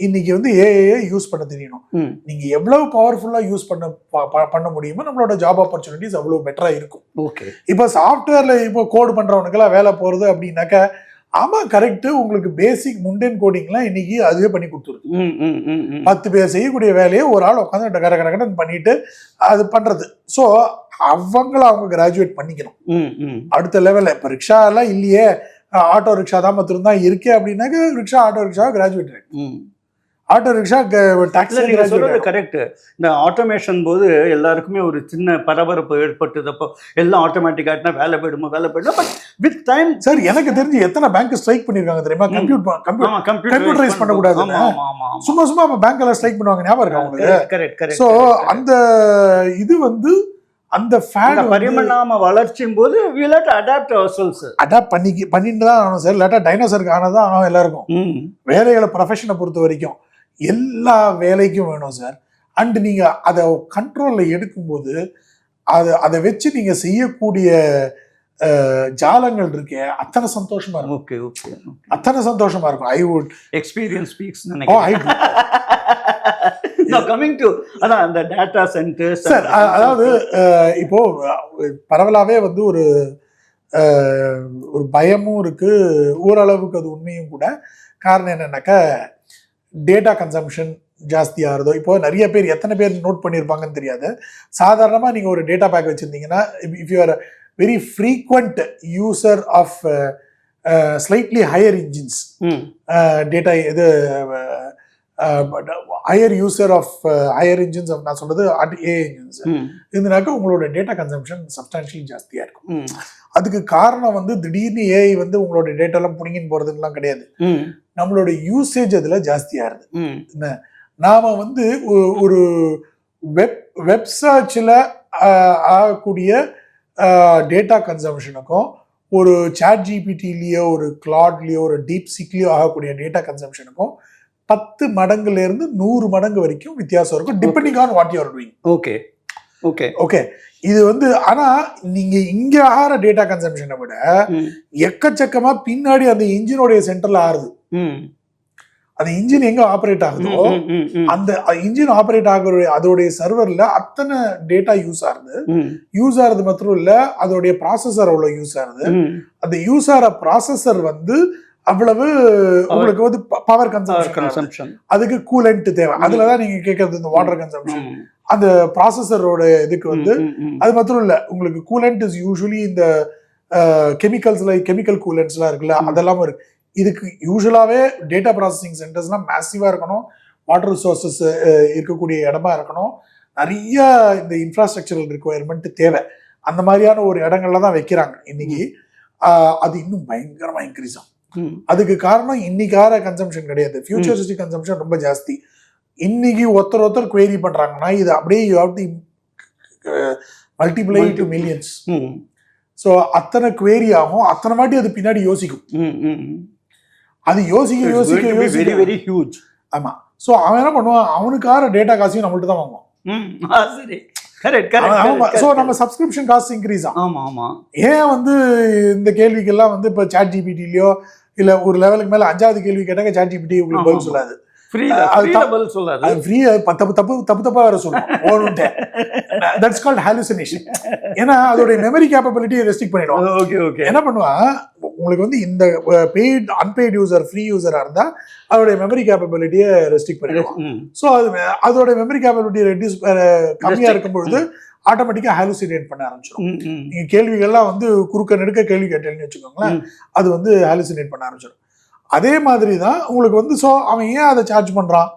இன்னைக்கு வந்து ஏஐ யூஸ் பண்ண தெரியணும். நீங்க எவ்வளவு பவர்ஃபுல்லா யூஸ் பண்ண முடியுமோ நம்மளோட ஜாப் ஆப்பர்ச்சுனிட்டிஸ் அவ்வளவு பெட்டரா இருக்கும். ஓகே, இப்போ சாஃப்ட்வேர்ல இப்போ கோட் பண்றவனுக்கு எல்லாம் வேலை போறது அப்படின்னாக்க ஆமா கரெக்ட். உங்களுக்கு பேசிக் முண்டேன் கோடிங்லாம் இன்னைக்கு அதுவே பண்ணி கொடுத்துருது. 10 பேர் செய்யக்கூடிய வேலையை ஒரு ஆள் உட்காந்து கரெக்ட் பண்ணிட்டு அது பண்றது. ஸோ அவங்க கிராஜுவேட் பண்ணிக்கணும் அடுத்த லெவல்ல. இப்ப ரிக்ஷா எல்லாம் இல்லையே, ஆட்டோ ரிக்ஷா தான் மாத்திரம் தான் இருக்கு அப்படின்னாக்க rickshaw auto rickshaw graduate. Auto rickshaw taxi. Correct. இந்த ஆட்டோமேஷன் போது எல்லாருக்குமே ஒரு சின்ன பரபரப்பு ஏற்பட்டதப்போ எல்லாம் ஆட்டோமேட்டிக் ஆயிட்டா வேலை போயிடுமோ பட் வித் டைம் சார் எனக்கு தெரிஞ்சு எத்தனை பேங்க் ஸ்ட்ரைக் பண்ணிருக்காங்க தெரியுமா? கம்ப்யூட்டரைஸ் பண்ணக்கூடாது, சும்மா பேங்க் எல்லாம் ஸ்ட்ரைக் பண்ணுவாங்க, ஞாபகம் இருக்கா உங்களுக்கு? ஸோ அந்த இது வந்து அந்த பரிணாம வளர்ச்சியும் போது அடாப்ட் பண்ணிட்டு தான் ஆகணும் சார். இல்லாட்டா டைனோசருக்கு ஆனதான் ஆகும் எல்லாருக்கும். வேலைகளை ப்ரொஃபஷனை பொறுத்த வரைக்கும் எல்லா வேலைக்கும் வேணும் சார். அண்ட் நீங்க அதை கண்ட்ரோல்ல எடுக்கும்போது அதை வச்சு நீங்க செய்யக்கூடிய ஜாலங்கள் இருக்கே அத்தனை சந்தோஷமா இருக்கும். ஓகே ஓகே, அத்தனை சந்தோஷமா இருக்கும். I would experience speaks coming to அதான் அந்த டேட்டா சென்டர்ஸ் சார். அதாவது இப்போ பரவலாவே வந்து ஒரு பயமும் இருக்கு, ஓரளவுக்கு அது உண்மையும் கூட. காரணம் என்னன்னாக்கா டேட்டா கன்சம்ஷன் ஜாஸ்தி ஆகுதோ. இப்போ நிறைய பேர் எத்தனை பேர் நோட் பண்ணியிருப்பாங்கன்னு தெரியாது. சாதாரணமாக நீங்கள் ஒரு டேட்டா பேக் வச்சுருந்தீங்கன்னா, if you are very frequent user of slightly higher engines data இது higher user of higher engines நான் சொல்றது ஏஐ இன்ஜின்ஸ் இதுனாக்கா உங்களோட டேட்டா கன்சம்ஷன் சப்ஸ்டான்ஷியலி ஜாஸ்தியா இருக்கும். அதுக்கு காரணம் வந்து திடீர்னு ஏஐ வந்து உங்களோட டேட்டாலாம் புடிங்கின்னு போறதுலாம் கிடையாது, நம்மளோட யூசேஜ் அதுல ஜாஸ்தியாருது. என்ன நாம வந்து ஒரு வெப் சர்ச்ல ஆகக்கூடிய டேட்டா கன்சம்ஷனுக்கும் ஒரு சாட் ஜிபிடிலேயோ ஒரு கிளாட்லேயோ ஒரு டீப் சீக்லேயோ ஆகக்கூடிய டேட்டா கன்சம்ஷனுக்கும் 10 மடங்குல இருந்து 100 மடங்கு வரைக்கும் வித்தியாசம் இருக்கும், depending on what you are doing. Okay okay okay, இது வந்து ஆனா நீங்க இங்க ஆகிற டேட்டா கன்சம்ஷனை விட எக்கச்சக்கமா பின்னாடி அந்த இன்ஜினோடைய சென்டர்ல ஆறுது. அந்த இன்ஜின் எங்க ஆப்ரேட் ஆகுதோ அந்த இன்ஜின் ஆப்ரேட் ஆகுற அதோடைய சர்வர்ல அத்தனை டேட்டா யூஸ் ஆகுது மாத்திரம் இல்ல, அதோடைய ப்ராசஸர் அவ்வளவு யூஸ் ஆகுது. அந்த யூஸ் ஆகிற ப்ராசஸர் வந்து அவ்வளவு உங்களுக்கு வந்து பவர் கன்சம்ஷன், அதுக்கு கூலண்ட் தேவை. அதுலதான் நீங்க கேட்கறது இந்த வாட்டர் கன்சம்ஷன். அந்த ப்ராசஸரோட இதுக்கு வந்து அது மாத்திரம் இல்ல, உங்களுக்கு கூலண்ட் இஸ் யூஸ்வலி இந்த கெமிக்கல்ஸ்ல கெமிக்கல் கூலண்ட்ஸ்லாம் இருக்குல்ல, அதெல்லாம் இருக்கு. இதுக்கு யூஸ்வலாவே டேட்டா ப்ராசஸிங் சென்டர்ஸ்லாம் மேசிவா இருக்கணும், வாட்டர் ரிசோர்சஸ் இருக்கக்கூடிய இடமா இருக்கணும், நிறைய இந்த இன்ஃப்ராஸ்ட்ரக்சரல் ரிக்குவயர்மெண்ட் தேவை. அந்த மாதிரியான ஒரு இடங்கள்ல தான் வைக்கிறாங்க இன்னைக்கு. அது இன்னும் பயங்கரமா இன்க்ரீஸ் ஆகும். அதுக்கு காரணம் இன்னைக்கார கன்சம்ஷன் கிடையாது, ஃபியூச்சரிஸ்டிக் கன்சம்ஷன் ரொம்ப ஜாஸ்தி. இன்னைக்கு ஒருத்தர் குவேரி பண்றாங்கன்னா இது அப்படியே you have to multiply to millions. So அத்தனை குவேரி ஆகும், அத்தனை மாட்டி அது பின்னாடி யோசிக்கும். அது யோசிக்க யோசிக்க வெரி வெரி ஹியூஜ். ஆமா. ஸோ அவன் என்ன பண்ணுவான், அவனுக்கார டேட்டா காசையும் நம்மள்ட்ட தான் வாங்குவான். ஸோ நம்ம சப்ஸ்கிரிப்ஷன் காஸ்ட் இன்க்ரீஸ் ஆகும். ஆமா ஆமா. ஏன் வந்து இந்த கேள்விக்கெல்லாம் வந்து இப்போ சாட் ஜிபிடிலயோ இல்ல ஒரு லெவலுக்கு மேல 5வது கேள்வி கேட்டாங்க சாட் ஜிபிடி உங்களுக்கு பதில் சொல்லாது. தப்பா வேற சொல்லுவோம். That's called hallucination. ஏன்னா அதோட மெமரி கேப்பபிலிட்டியை ரெஸ்ட்ரிக்ட் பண்ணிடும். என்ன பண்ணுவான், உங்களுக்கு வந்து இந்த பெய்ட் அன்பெய்ட் யூசர் ஃப்ரீ யூசரா இருந்தா அதோட மெமரி கேப்பபிலிட்டியை ரெஸ்ட்ரிக்ட் பண்ணிடுவான். ஸோ அதோட மெமரி கேப்பபிலிட்டி ரெடியூஸ் கம்மியா இருக்கும்பொழுது ஆட்டோமேட்டிக்கா ஹாலுசினேட் பண்ண ஆரம்பிச்சிடும். நீங்க கேள்விகள்லாம் வந்து குறுக்க நெடுக்க கேள்வி கேட்டேன்னு வச்சுக்கோங்களேன், அது வந்து ஹாலுசினேட் பண்ண ஆரம்பிச்சிடும். அதே மாதிரி தான் உங்களுக்கு வந்து ஸோ அவன் ஏன் அதை சார்ஜ் பண்றான்,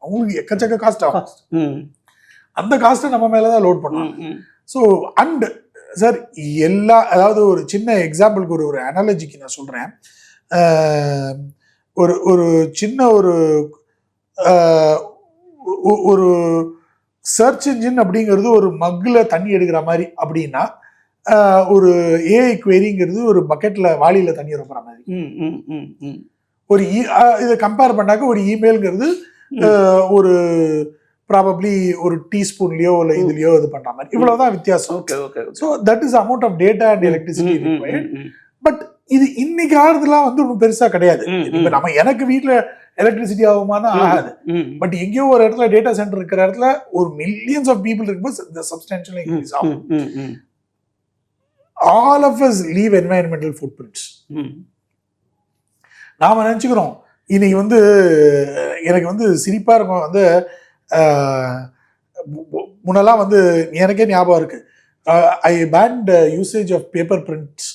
அவங்களுக்கு எக்கச்சக்க காஸ்ட் ஆகும். அந்த காஸ்ட்டை நம்ம மேலதான் லோட் பண்ணுவான். ஸோ அண்ட் சார் எல்லா, அதாவது ஒரு சின்ன எக்ஸாம்பிளுக்கு ஒரு அனாலஜிக்கு நான் சொல்றேன். ஒரு சின்ன ஒரு சர்ச் இன்ஜின் அப்படிங்கிறது ஒரு மக்ல தண்ணி எடுக்கிற மாதிரி அப்படின்னா, ஒரு ஏஐ குவெரிங்கிறது ஒரு பக்கெட்ல வாளியில தண்ணி இருக்கிற மாதிரி. ஒரு இதை கம்பேர் பண்ணாக்க ஒரு இமெயில்ங்கிறது ஒரு ப்ராபப்ளி ஒரு டீஸ்பூன்லயோ இல்ல இதுலயோ இது பண்ற மாதிரி, இவ்வளவுதான் வித்தியாசம். So that is amount of data and electricity required. But இது இன்னைக்கு ஆறுதெல்லாம் வந்து ஒன்றும் பெருசா கிடையாது. இப்ப நம்ம எனக்கு வீட்டுல எலக்ட்ரிசிட்டி ஆகுமானா ஆகாது. பட் எங்கேயோ ஒரு இடத்துல டேட்டா சென்டர் இருக்கிற இடத்துல ஒரு மில்லியன்ஸ் ஆஃப் பீப்புள் இருக்கும்போது சப்ஸ்டான்ஷியலி இன்க்ரீஸ் ஆகும். All of us leave environmental footprints. நாம நினைச்சுக்கிறோம் இன்னைக்கு வந்து எனக்கு வந்து சிரிப்பா இருக்கும். வந்து முன்னெல்லாம் வந்து எனக்கே ஞாபகம் இருக்கு, I banned usage of paper prints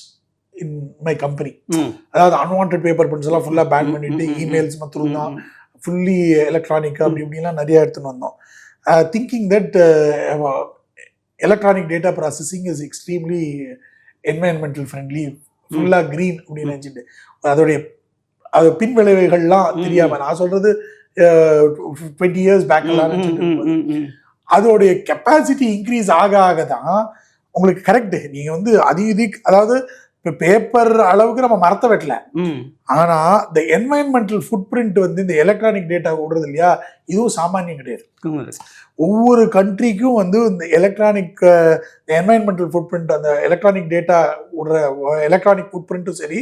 in my company. அதாவது அன்வான்ட் பேப்பர் பிரிண்ட்ஸ் எல்லாம் ஃபுல்லா பேன் பண்ணிட்டு இமெயில்ஸ் மட்டும் தான் ஃபுல்லி எலக்ட்ரானிக் அப்படி இப்படிலாம் நிறைய எடுத்துன்னு வந்தோம். Thinking that electronic data processing is extremely environmental friendly, ஃபுல்லா கிரீன் அப்படின்னு நினைச்சிட்டு அதோடைய அது பின் விளைவுகள்லாம் தெரியாம, நான் சொல்றது 20 years பேக் எல்லாம் அதோடைய கெப்பாசிட்டி இன்க்ரீஸ் ஆக தான் உங்களுக்கு கரெக்ட். நீங்க வந்து அதாவது இப்ப பேப்பர் அளவுக்கு நம்ம மரத்தை வெட்டல, ஆனா இந்த என்வைரன்மெண்டல் ஃபுட் பிரிண்ட் வந்து இந்த எலக்ட்ரானிக் டேட்டா விடுறது இல்லையா, இதுவும் சாமானியம் கிடையாது. ஒவ்வொரு கண்ட்ரிக்கும் வந்து இந்த எலக்ட்ரானிக் என்வைரன்மெண்டல் ஃபுட் பிரிண்ட், அந்த எலக்ட்ரானிக் டேட்டா விடுற எலக்ட்ரானிக் ஃபுட் பிரிண்ட்டும் சரி,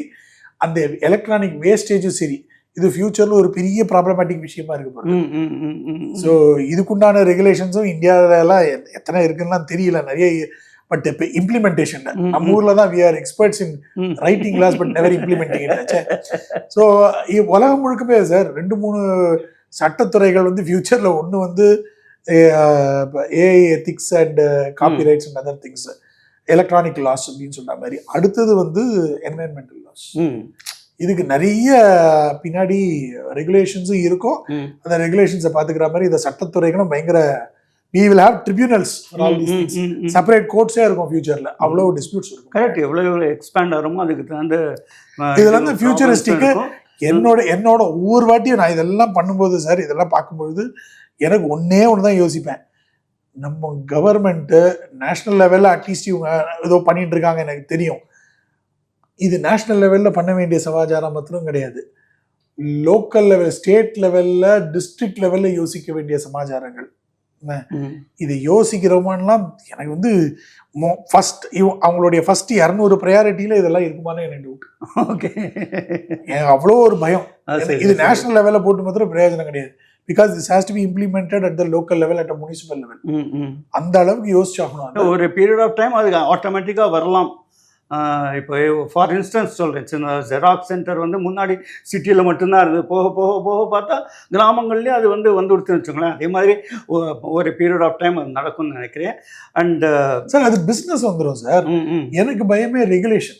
அந்த எலக்ட்ரானிக் வேஸ்டேஜும் சரி, இது ஃபியூச்சர்ல ஒரு பெரிய ப்ராப்ளமேட்டிக் விஷயமா இருக்கு. ஸோ இதுக்குண்டான ரெகுலேஷன்ஸும் இந்தியாவில எத்தனை இருக்குன்னா தெரியல நிறைய. பட் இப்போ இம்ப்ளிமெண்டேஷன் நம்ம ஊர்ல தான் we are experts in writing laws but never implementing it. So உலகம் முழுக்கவே சார் 2-3 சட்டத்துறைகள் வந்து ஃபியூச்சர்ல ஒன்று வந்து AI ethics and copyrights and other things, electronic laws அப்படின்னு சொல்ற மாதிரி. அடுத்தது வந்து என்வைரன்மெண்டல் லாஸ். இதுக்கு நிறைய பின்னாடி ரெகுலேஷன்ஸும் இருக்கும். அந்த ரெகுலேஷன்ஸை பாத்துக்கிற மாதிரி இந்த சட்டத்துறைகளும் பயங்கர we will have tribunals for all these things. Separate கோர்ட்ஸே இருக்கும் ஃபியூச்சர்ல. அவ்வளவு டிஸ்பியூட்ஸ் இருக்கும். கரெக்ட். எவ்வளவு எக்ஸ்பேண்ட் ஆகுமோ அதுக்கு தகுந்த இதுல இருந்து ஃபியூச்சரிஸ்டிக் என்னோட ஒவ்வொரு வாட்டியும் நான் இதெல்லாம் பண்ணும்போது சார், இதெல்லாம் பார்க்கும்போது எனக்கு ஒண்ணுதான் யோசிப்பேன். நம்ம கவர்மெண்ட் நேஷனல் லெவல்ல அட்லீஸ்ட் இவங்க ஏதோ பண்ணிட்டு இருக்காங்க எனக்கு தெரியும். இது நேஷனல் லெவல்ல பண்ண வேண்டிய சமாச்சாரம் மாத்திரம் கிடையாது. லோக்கல் லெவல், ஸ்டேட் லெவல்ல, டிஸ்ட்ரிக்ட் லெவல்ல யோசிக்க வேண்டிய சமாச்சாரங்கள். இது யோசிக்கிறோமான்லாம் எனக்கு வந்து ஃபர்ஸ்ட் அவங்களுடைய ஃபர்ஸ்ட் 200 ப்ரையாரிட்டியில இதெல்லாம் இருக்குமான்னு எனக்கு டவுட். ஓகே, அவ்வளோ ஒரு பயம். இது நேஷனல் லெவல்ல போட்டு மாத்திரம் பிரயோஜனம் கிடையாது. Because this has to be implemented at the local level, at municipal level. அந்த அளவுக்கு யோசிச்சாகணும். ஒரு பீரியட் ஆஃப் டைம் அது ஆட்டோமேட்டிக்காக வரலாம். இப்போ ஃபார் இன்ஸ்டன்ஸ் சொல்கிறேன், சின்ன ஜெராக்ஸ் சென்டர் வந்து முன்னாடி சிட்டியில் மட்டும்தான் இருந்தது. போக போக போக பார்த்தா கிராமங்கள்லேயும் அது வந்து கொடுத்துன்னு வச்சுக்கோங்களேன். அதே மாதிரி ஒரு பீரியட் ஆஃப் டைம் அது நடக்கும்னு நினைக்கிறேன். அண்ட் சார் அது பிஸ்னஸ் வந்துடும் சார். எனக்கு பயமே ரெகுலேஷன்.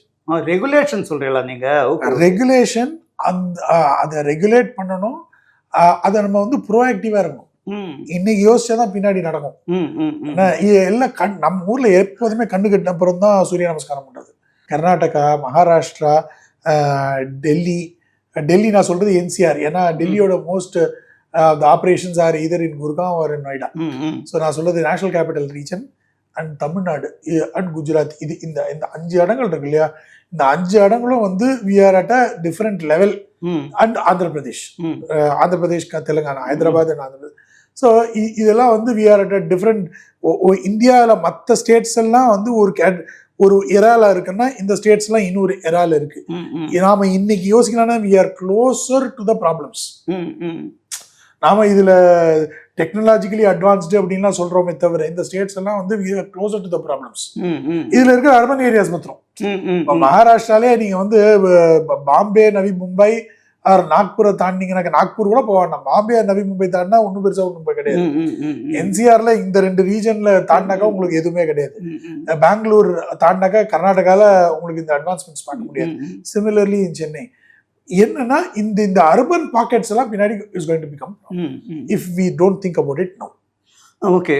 ரெகுலேஷன் சொல்கிறீங்களா நீங்கள்? ரெகுலேஷன் அதை ரெகுலேட் பண்ணணும். அதை நம்ம வந்து ப்ரோஆக்டிவாக இருக்கணும். இன்னைக்கு யோசிச்சாதான் பின்னாடி நடக்கும். எல்லாம் நம்ம ஊர்ல எப்போதுமே கண்ணு கட்டின அப்புறம் தான் சூரிய நமஸ்காரம் பண்றது. கர்நாடகா, மகாராஷ்டிரா, டெல்லி நான் சொல்றது என்சிஆர். ஏன்னா டெல்லியோட most operations are either in Gurgaon or in Noida. So நான் சொல்றது national capital region and Tamil Nadu and Gujarat. இது இந்த 5 இடங்கள் இருக்கு இல்லையா, இந்த 5 இடங்களும் வந்து we are at a different level. And Andhra Pradesh, Telangana, Hyderabad and Andhra Pradesh. So இதெல்லாம் வந்து we are at a different. இந்தியாவில் மற்ற ஸ்டேட்ஸ் எல்லாம் வந்து ஒரு எரால இருக்குன்னா இந்த ஸ்டேட்ஸ் எல்லாம் இன்னொரு எரால இருக்கு. நாம இன்னைக்கு யோசிக்கலாம்னா we are closer to the problems. நாம இதுல டெக்னாலஜிக்கலி அட்வான்ஸ்டு அப்படின்லாம் சொல்றோமே தவிர இந்த ஸ்டேட்ஸ் எல்லாம் வந்து we are closer to the problems. இதுல இருக்கிற அர்பன் ஏரியாஸ் மாத்திரம். மகாராஷ்டிராலே நீங்க வந்து பாம்பே, நவி மும்பை, நாக்பூரை தாண்டிங்கன்னா, நாக்பூர் கூட போவாங்க, பாம்பே நவி மும்பை தாண்டினா ஒன்றும் பெருசா ஒன்றும் கிடையாது. என்சிஆர்ல இந்த 2 ரீஜன்ல தாண்டினாக்கா உங்களுக்கு எதுவுமே கிடையாது. பெங்களூர் தாண்டினாக்கா கர்நாடகால உங்களுக்கு இந்த அட்வான்ஸ்மெண்ட்ஸ் பார்க்க முடியாது. சிமிலர்லி இன் சென்னை என்னன்னா இந்த அர்பன் பாக்கெட்ஸ் எல்லாம் பின்னாடி is going to become if we don't think about it now. Okay,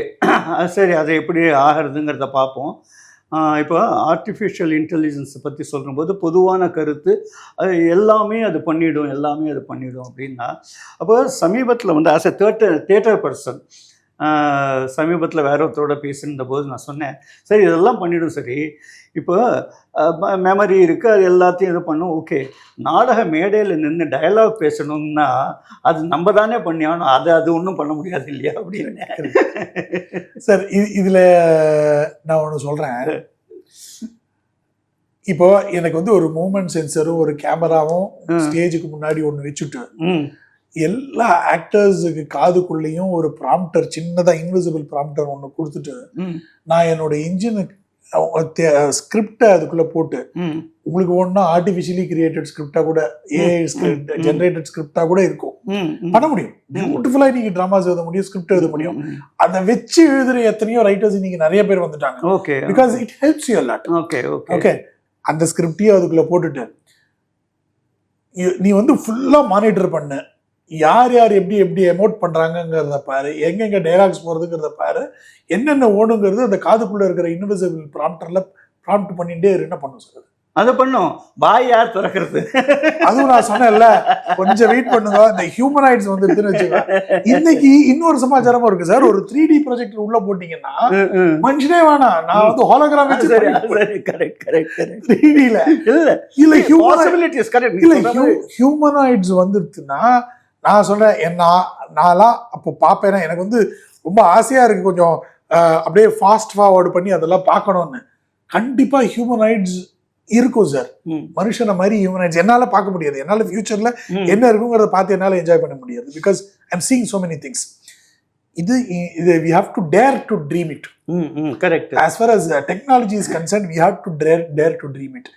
சரி, அது எப்படி ஆகிறதுங்கிறத பார்ப்போம். இப்போ ஆர்டிஃபிஷியல் இன்டெலிஜென்ஸை பற்றி சொல்லும்போது பொதுவான கருத்து அது எல்லாமே அது பண்ணிடும் அப்படின்னா, அப்போ சமீபத்தில் வந்து ஆஸ் எ தியேட்டர் பர்சன் சமீபத்தில் வேற ஒருத்தரோட பேசியிருந்த போது நான் சொன்னேன், சரி இதெல்லாம் பண்ணிடும், சரி இப்போ மெமரி இருக்குது, அது எல்லாத்தையும் இது பண்ணும், ஓகே, நாடக மேடையில் நின்று டயலாக் பேசணும்னா அது நம்ம தானே பண்ணியானோம், அது ஒன்றும் பண்ண முடியாது இல்லையா அப்படின்னு. சார் இதில் நான் ஒன்று சொல்கிறேன். இப்போ எனக்கு வந்து ஒரு மூமெண்ட் சென்சரும் ஒரு கேமராவும் ஸ்டேஜுக்கு முன்னாடி ஒன்று வச்சுட்டு எல்லா ஆக்டர்ஸுக்கு காதுக்குள்ளேயும் ஒரு ப்ராம்ப்டர், சின்னதாக இன்விசிபிள் ப்ராம்ப்டர் ஒன்று கொடுத்துட்டு நான் என்னோட இன்ஜினுக்கு ஸ்கிரிப்டை அதுக்குள்ள போட்டு உங்களுக்கு ஒன்னா ஆர்டிபிஷியலி கிரியேட்டட் ஸ்கிரிப்டா கூட, ஏஐ ஜெனரேட்டட் ஸ்கிரிப்டா கூட இருக்கும், பண்ண முடியும். பியூட்டிஃபுல்லா நீங்க டிராமாஸ் எழுத முடியும், ஸ்கிரிப்ட் எழுத முடியும். அதை வச்சு எழுதுற எத்தனையோ ரைட்டர்ஸ் இன்னைக்கு நிறைய பேர் வந்துட்டாங்க. Okay, because it helps you a lot. Okay okay, அந்த ஸ்கிரிப்டையும் அதுக்குள்ள போட்டுட்டு நீ வந்து ஃபுல்லா மானிட்டர் பண்ண, யார் எப்படி எமோட் பண்றாங்கிறத பாரு, எங்கெங்க டைலாக்ஸ் போறதுங்கிறத பாரு, என்னென்ன ஓடுங்கிறது அந்த காதுக்குள்ள இருக்கிற இன்விசிபிள் ப்ராம்ப்டர்ல ப்ராம்ப்ட் பண்ணிட்டே என்ன பண்ணும் சார், அதை பண்ணும். பாய் யார் திறக்கிறது, அதுவும் நான் சொன்னேன்ல, கொஞ்சம் வெயிட் பண்ணுங்க. இந்த ஹியூமனாய்ட்ஸ் வந்துருக்குன்னு வச்சுக்கோங்க. இன்னைக்கு இன்னொரு சமாச்சாரமும் இருக்கு சார். ஒரு 3D ப்ரொஜெக்டர் உள்ள போட்டீங்கன்னா மனுஷனே வேணாம், நான் வந்து ஹாலோகிராம் வச்சு 3Dல இல்ல ஹியூமனாய்ட்ஸ் வந்துருச்சுன்னா நான் சொல்றேன், நான்லாம் அப்போ பார்ப்பேன். எனக்கு வந்து ரொம்ப ஆசையா இருக்கு கொஞ்சம் அப்படியே ஃபாஸ்ட் ஃபார்வர்டு பண்ணி அதெல்லாம் பார்க்கணும்னு. கண்டிப்பா ஹியூமனாய்ட்ஸ் இருக்கும் சார். மனுஷனை மாதிரி ஹியூமனாய்ட்ஸ் என்னால பார்க்க முடியாது. என்னால ஃபியூச்சர்ல என்ன இருக்குங்கிறத பார்த்து என்னால என்ஜாய் பண்ண முடியாது. Because I am seeing so many things. இது we have to dare to dream it. Correct. As far as technology is concerned, we have to dare to dream it.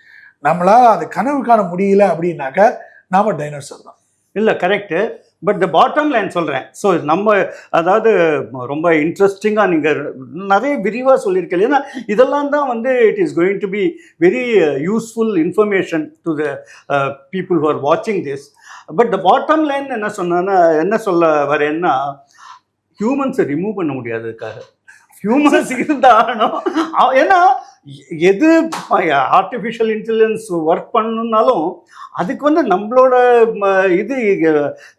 நம்மளால அது கனவு காண முடியல அப்படின்னாக்க நாம டைனோசர் தான். இல்லை, correct. But the bottom line சொல்கிறேன். ஸோ நம்ம அதாவது ரொம்ப இன்ட்ரெஸ்டிங்காக நீங்கள் நிறைய விரிவாக சொல்லியிருக்கீங்க. ஏன்னா இதெல்லாம் தான் வந்து it is going to be very useful information to the people who are வாட்சிங் this. But the bottom line என்ன சொல்ல வரேன்னா, ஹியூமன்ஸை ரிமூவ் பண்ண முடியாததுக்காக ஹியூமன்ஸ் இருந்தாலும், ஏன்னா எது ஆர்டிஃபிஷியல் இன்டெலிஜென்ஸ் ஒர்க் பண்ணணுன்னாலும் அதுக்கு வந்து நம்மளோட இது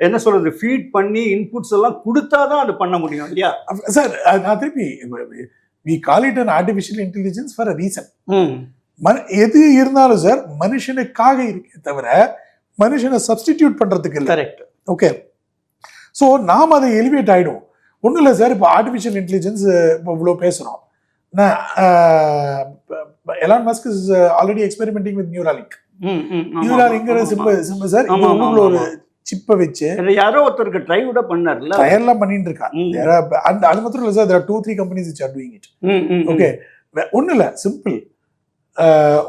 என்ன சொல்றது, ஃபீட் பண்ணி இன்புட்ஸ் எல்லாம் கொடுத்தாதான் அது பண்ண முடியும் இல்லையா சார். நான் திருப்பி we call it an artificial intelligence for a reason. எது இருந்தாலும் சார் மனுஷனுக்காக இருக்கே தவிர மனுஷனை சப்ஸ்டிடியூட் பண்றதுக்கு இல்லை. கரெக்ட். ஓகே, ஸோ நாம் அதை எலிவேட் ஆகிடும். ஒன்றும் இல்லை சார், இப்போ ஆர்டிஃபிஷியல் இன்டெலிஜென்ஸ் இப்போ இவ்வளோ பேசுகிறோம். Elon Musk is already experimenting with Neuralink. நியூராலிங்க்ங்கிற சிம்பிள் சார். இப்போ உள்ள ஒரு சிப்பை வச்சு யாரோ ஒருத்தருக்கு ட்ரை கூட பண்ணார்ல, ட்ரையெல்லாம் பண்ணிட்டு இருக்காங்க. அது மாத்திரம் இல்லை sir, there are 2-3 companies which are doing it. Okay, ஒன்றும் இல்லை, சிம்பிள்.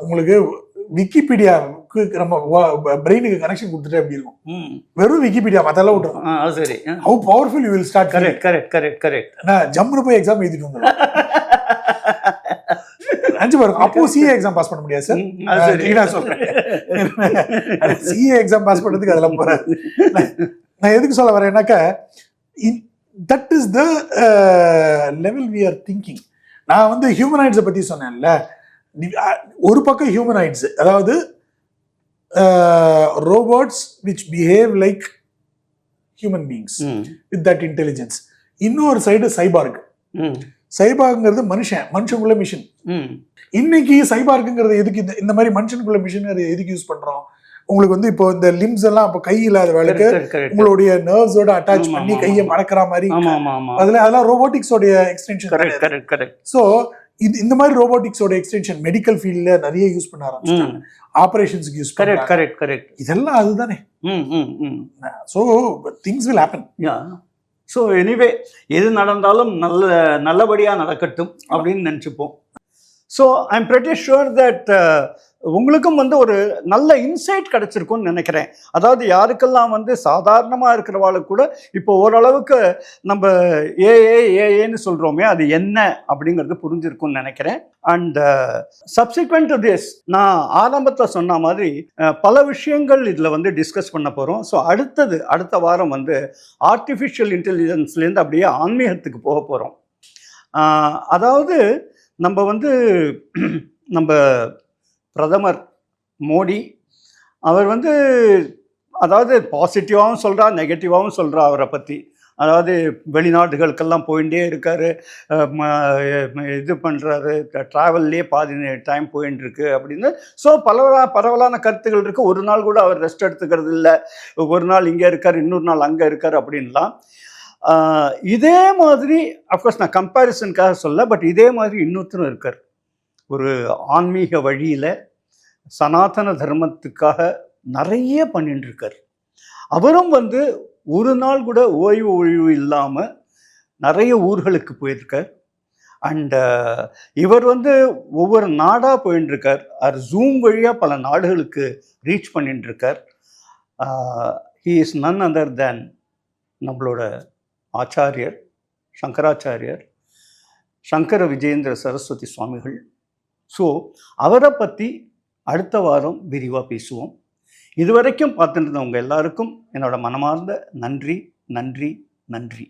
உங்களுக்கு விக்கிபீடியாவுக்கு நம்ம பிரெயினுக்கு கனெக்ஷன் கொடுத்துட்டு எப்படி இருக்கும்? வெறும் விக்கிபீடியா மத்தெல்லாம் விட்டுரும். சரி, how powerful you will start. Correct. நான் ஜம்முன்னு போய் எக்ஸாம் எழுதிட்டு வந்துடுவேன். அஞ்சு பாருங்க, அப்போ சிஏ எக்ஸாம் பாஸ் பண்ண முடியாது சார். நான் சொல்றேன், சிஏ எக்ஸாம் பாஸ் பண்றதுக்கு அதெல்லாம் போறாது. நான் எதுக்கு சொல்ல வரேன்னாக்கா, that is the level we are thinking. நான் வந்து ஹியூமனாய்ட்ஸை பத்தி சொன்னேன்ல, ஒரு பக்கம் ஹியூமனாய்ட்ஸ், அதாவது robots which behave like human beings with that intelligence. இன்னொரு சைடு சைபார்க். சைபார்க்ங்கிறது மனுஷனுக்குள்ள மிஷின். இன்னைக்கு சைபார்க்குங்கிறது எதுக்கு, இந்த மாதிரி மனுஷனுக்குள்ள மிஷின் எதுக்கு யூஸ் பண்றோம்? உங்களுக்கு வந்து இப்போ இந்த லிம்ஸ் எல்லாம் இப்போ கை இல்லாத வேலைக்கு உங்களுடைய நர்வ்ஸோட அட்டாச் பண்ணி கையை மடக்கிற மாதிரி, அதெல்லாம் ரோபோட்டிக்ஸோட எக்ஸ்டென்ஷன். ஸோ இந்த மாதிரி ரோபோட்டிக்ஸோட எக்ஸ்டென்ஷன் மெடிக்கல் ஃபீல்ட்ல நிறைய யூஸ் பண்ண ஆரம்பிச்சாங்க, ஆபரேஷன்ஸ்க்கு யூஸ் பண்றாங்க. கரெக்ட். இதெல்லாம் அதுதானே. So things will happen. So anyway, எது நடந்தாலும் நல்லபடியாக நடக்கட்டும் அப்படின்னு நினச்சிப்போம். So I am pretty sure that உங்களுக்கும் வந்து ஒரு நல்ல இன்சைட் கிடைச்சிருக்கும்னு நினைக்கிறேன். அதாவது யாருக்கெல்லாம் வந்து சாதாரணமாக இருக்கிறவாளுக்கு கூட இப்போ ஓரளவுக்கு நம்ம ஏஏன்னு சொல்கிறோமே, அது என்ன அப்படிங்கிறது புரிஞ்சிருக்கும்னு நினைக்கிறேன். அண்ட் சப்சிக்வெண்ட் டு திஸ், நான் ஆரம்பத்தில் சொன்ன மாதிரி பல விஷயங்கள் இதில் வந்து டிஸ்கஸ் பண்ண போகிறோம். ஸோ அடுத்த வாரம் வந்து ஆர்டிஃபிஷியல் இன்டெலிஜென்ஸ்லேருந்து அப்படியே ஆன்மீகத்துக்கு போக போகிறோம். அதாவது நம்ம பிரதமர் மோடி அவர் வந்து, அதாவது பாசிட்டிவாகவும் சொல்கிறார், நெகட்டிவாகவும் சொல்கிறார் அவரை பற்றி. அதாவது வெளிநாடுகளுக்கெல்லாம் போயிட்டே இருக்கார், இது பண்ணுறாரு, ட்ராவல்லே பாதி டைம் போயின்னு இருக்கு அப்படின்னு. ஸோ பரவலான கருத்துக்கள் இருக்குது. ஒரு நாள் கூட அவர் ரெஸ்ட் எடுத்துக்கிறது இல்லை, ஒரு நாள் இங்கே இருக்கார், இன்னொரு நாள் அங்கே இருக்கார் அப்படின்லாம். இதே மாதிரி அஃப்கோர்ஸ் நான் கம்பேரிசனுக்காக சொல்ல, பட் இதே மாதிரி இன்னொருத்தரும் இருக்கார். ஒரு ஆன்மீக வழியில் சனாதன தர்மத்துக்காக நிறைய பண்ணிட்டு இருக்கார். அவரும் வந்து ஒரு நாள் கூட ஓய்வு இல்லாமல் நிறைய ஊர்களுக்கு போயிருக்கார். அண்ட் இவர் வந்து ஒவ்வொரு நாடாக போயின்னு இருக்கார். அவர் ஜூம் வழியாக பல நாடுகளுக்கு ரீச் பண்ணிட்டு இருக்கார். He is none other than நம்மளோட ஆச்சாரியர் சங்கராச்சாரியர் சங்கர விஜயேந்திர சரஸ்வதி சுவாமிகள். ஸோ அவரை பற்றி அடுத்த வாரம் விரிவாக பேசுவோம். இதுவரைக்கும் பார்த்துட்டு இருந்தவங்க எல்லாருக்கும் என்னோட மனமார்ந்த நன்றி நன்றி நன்றி.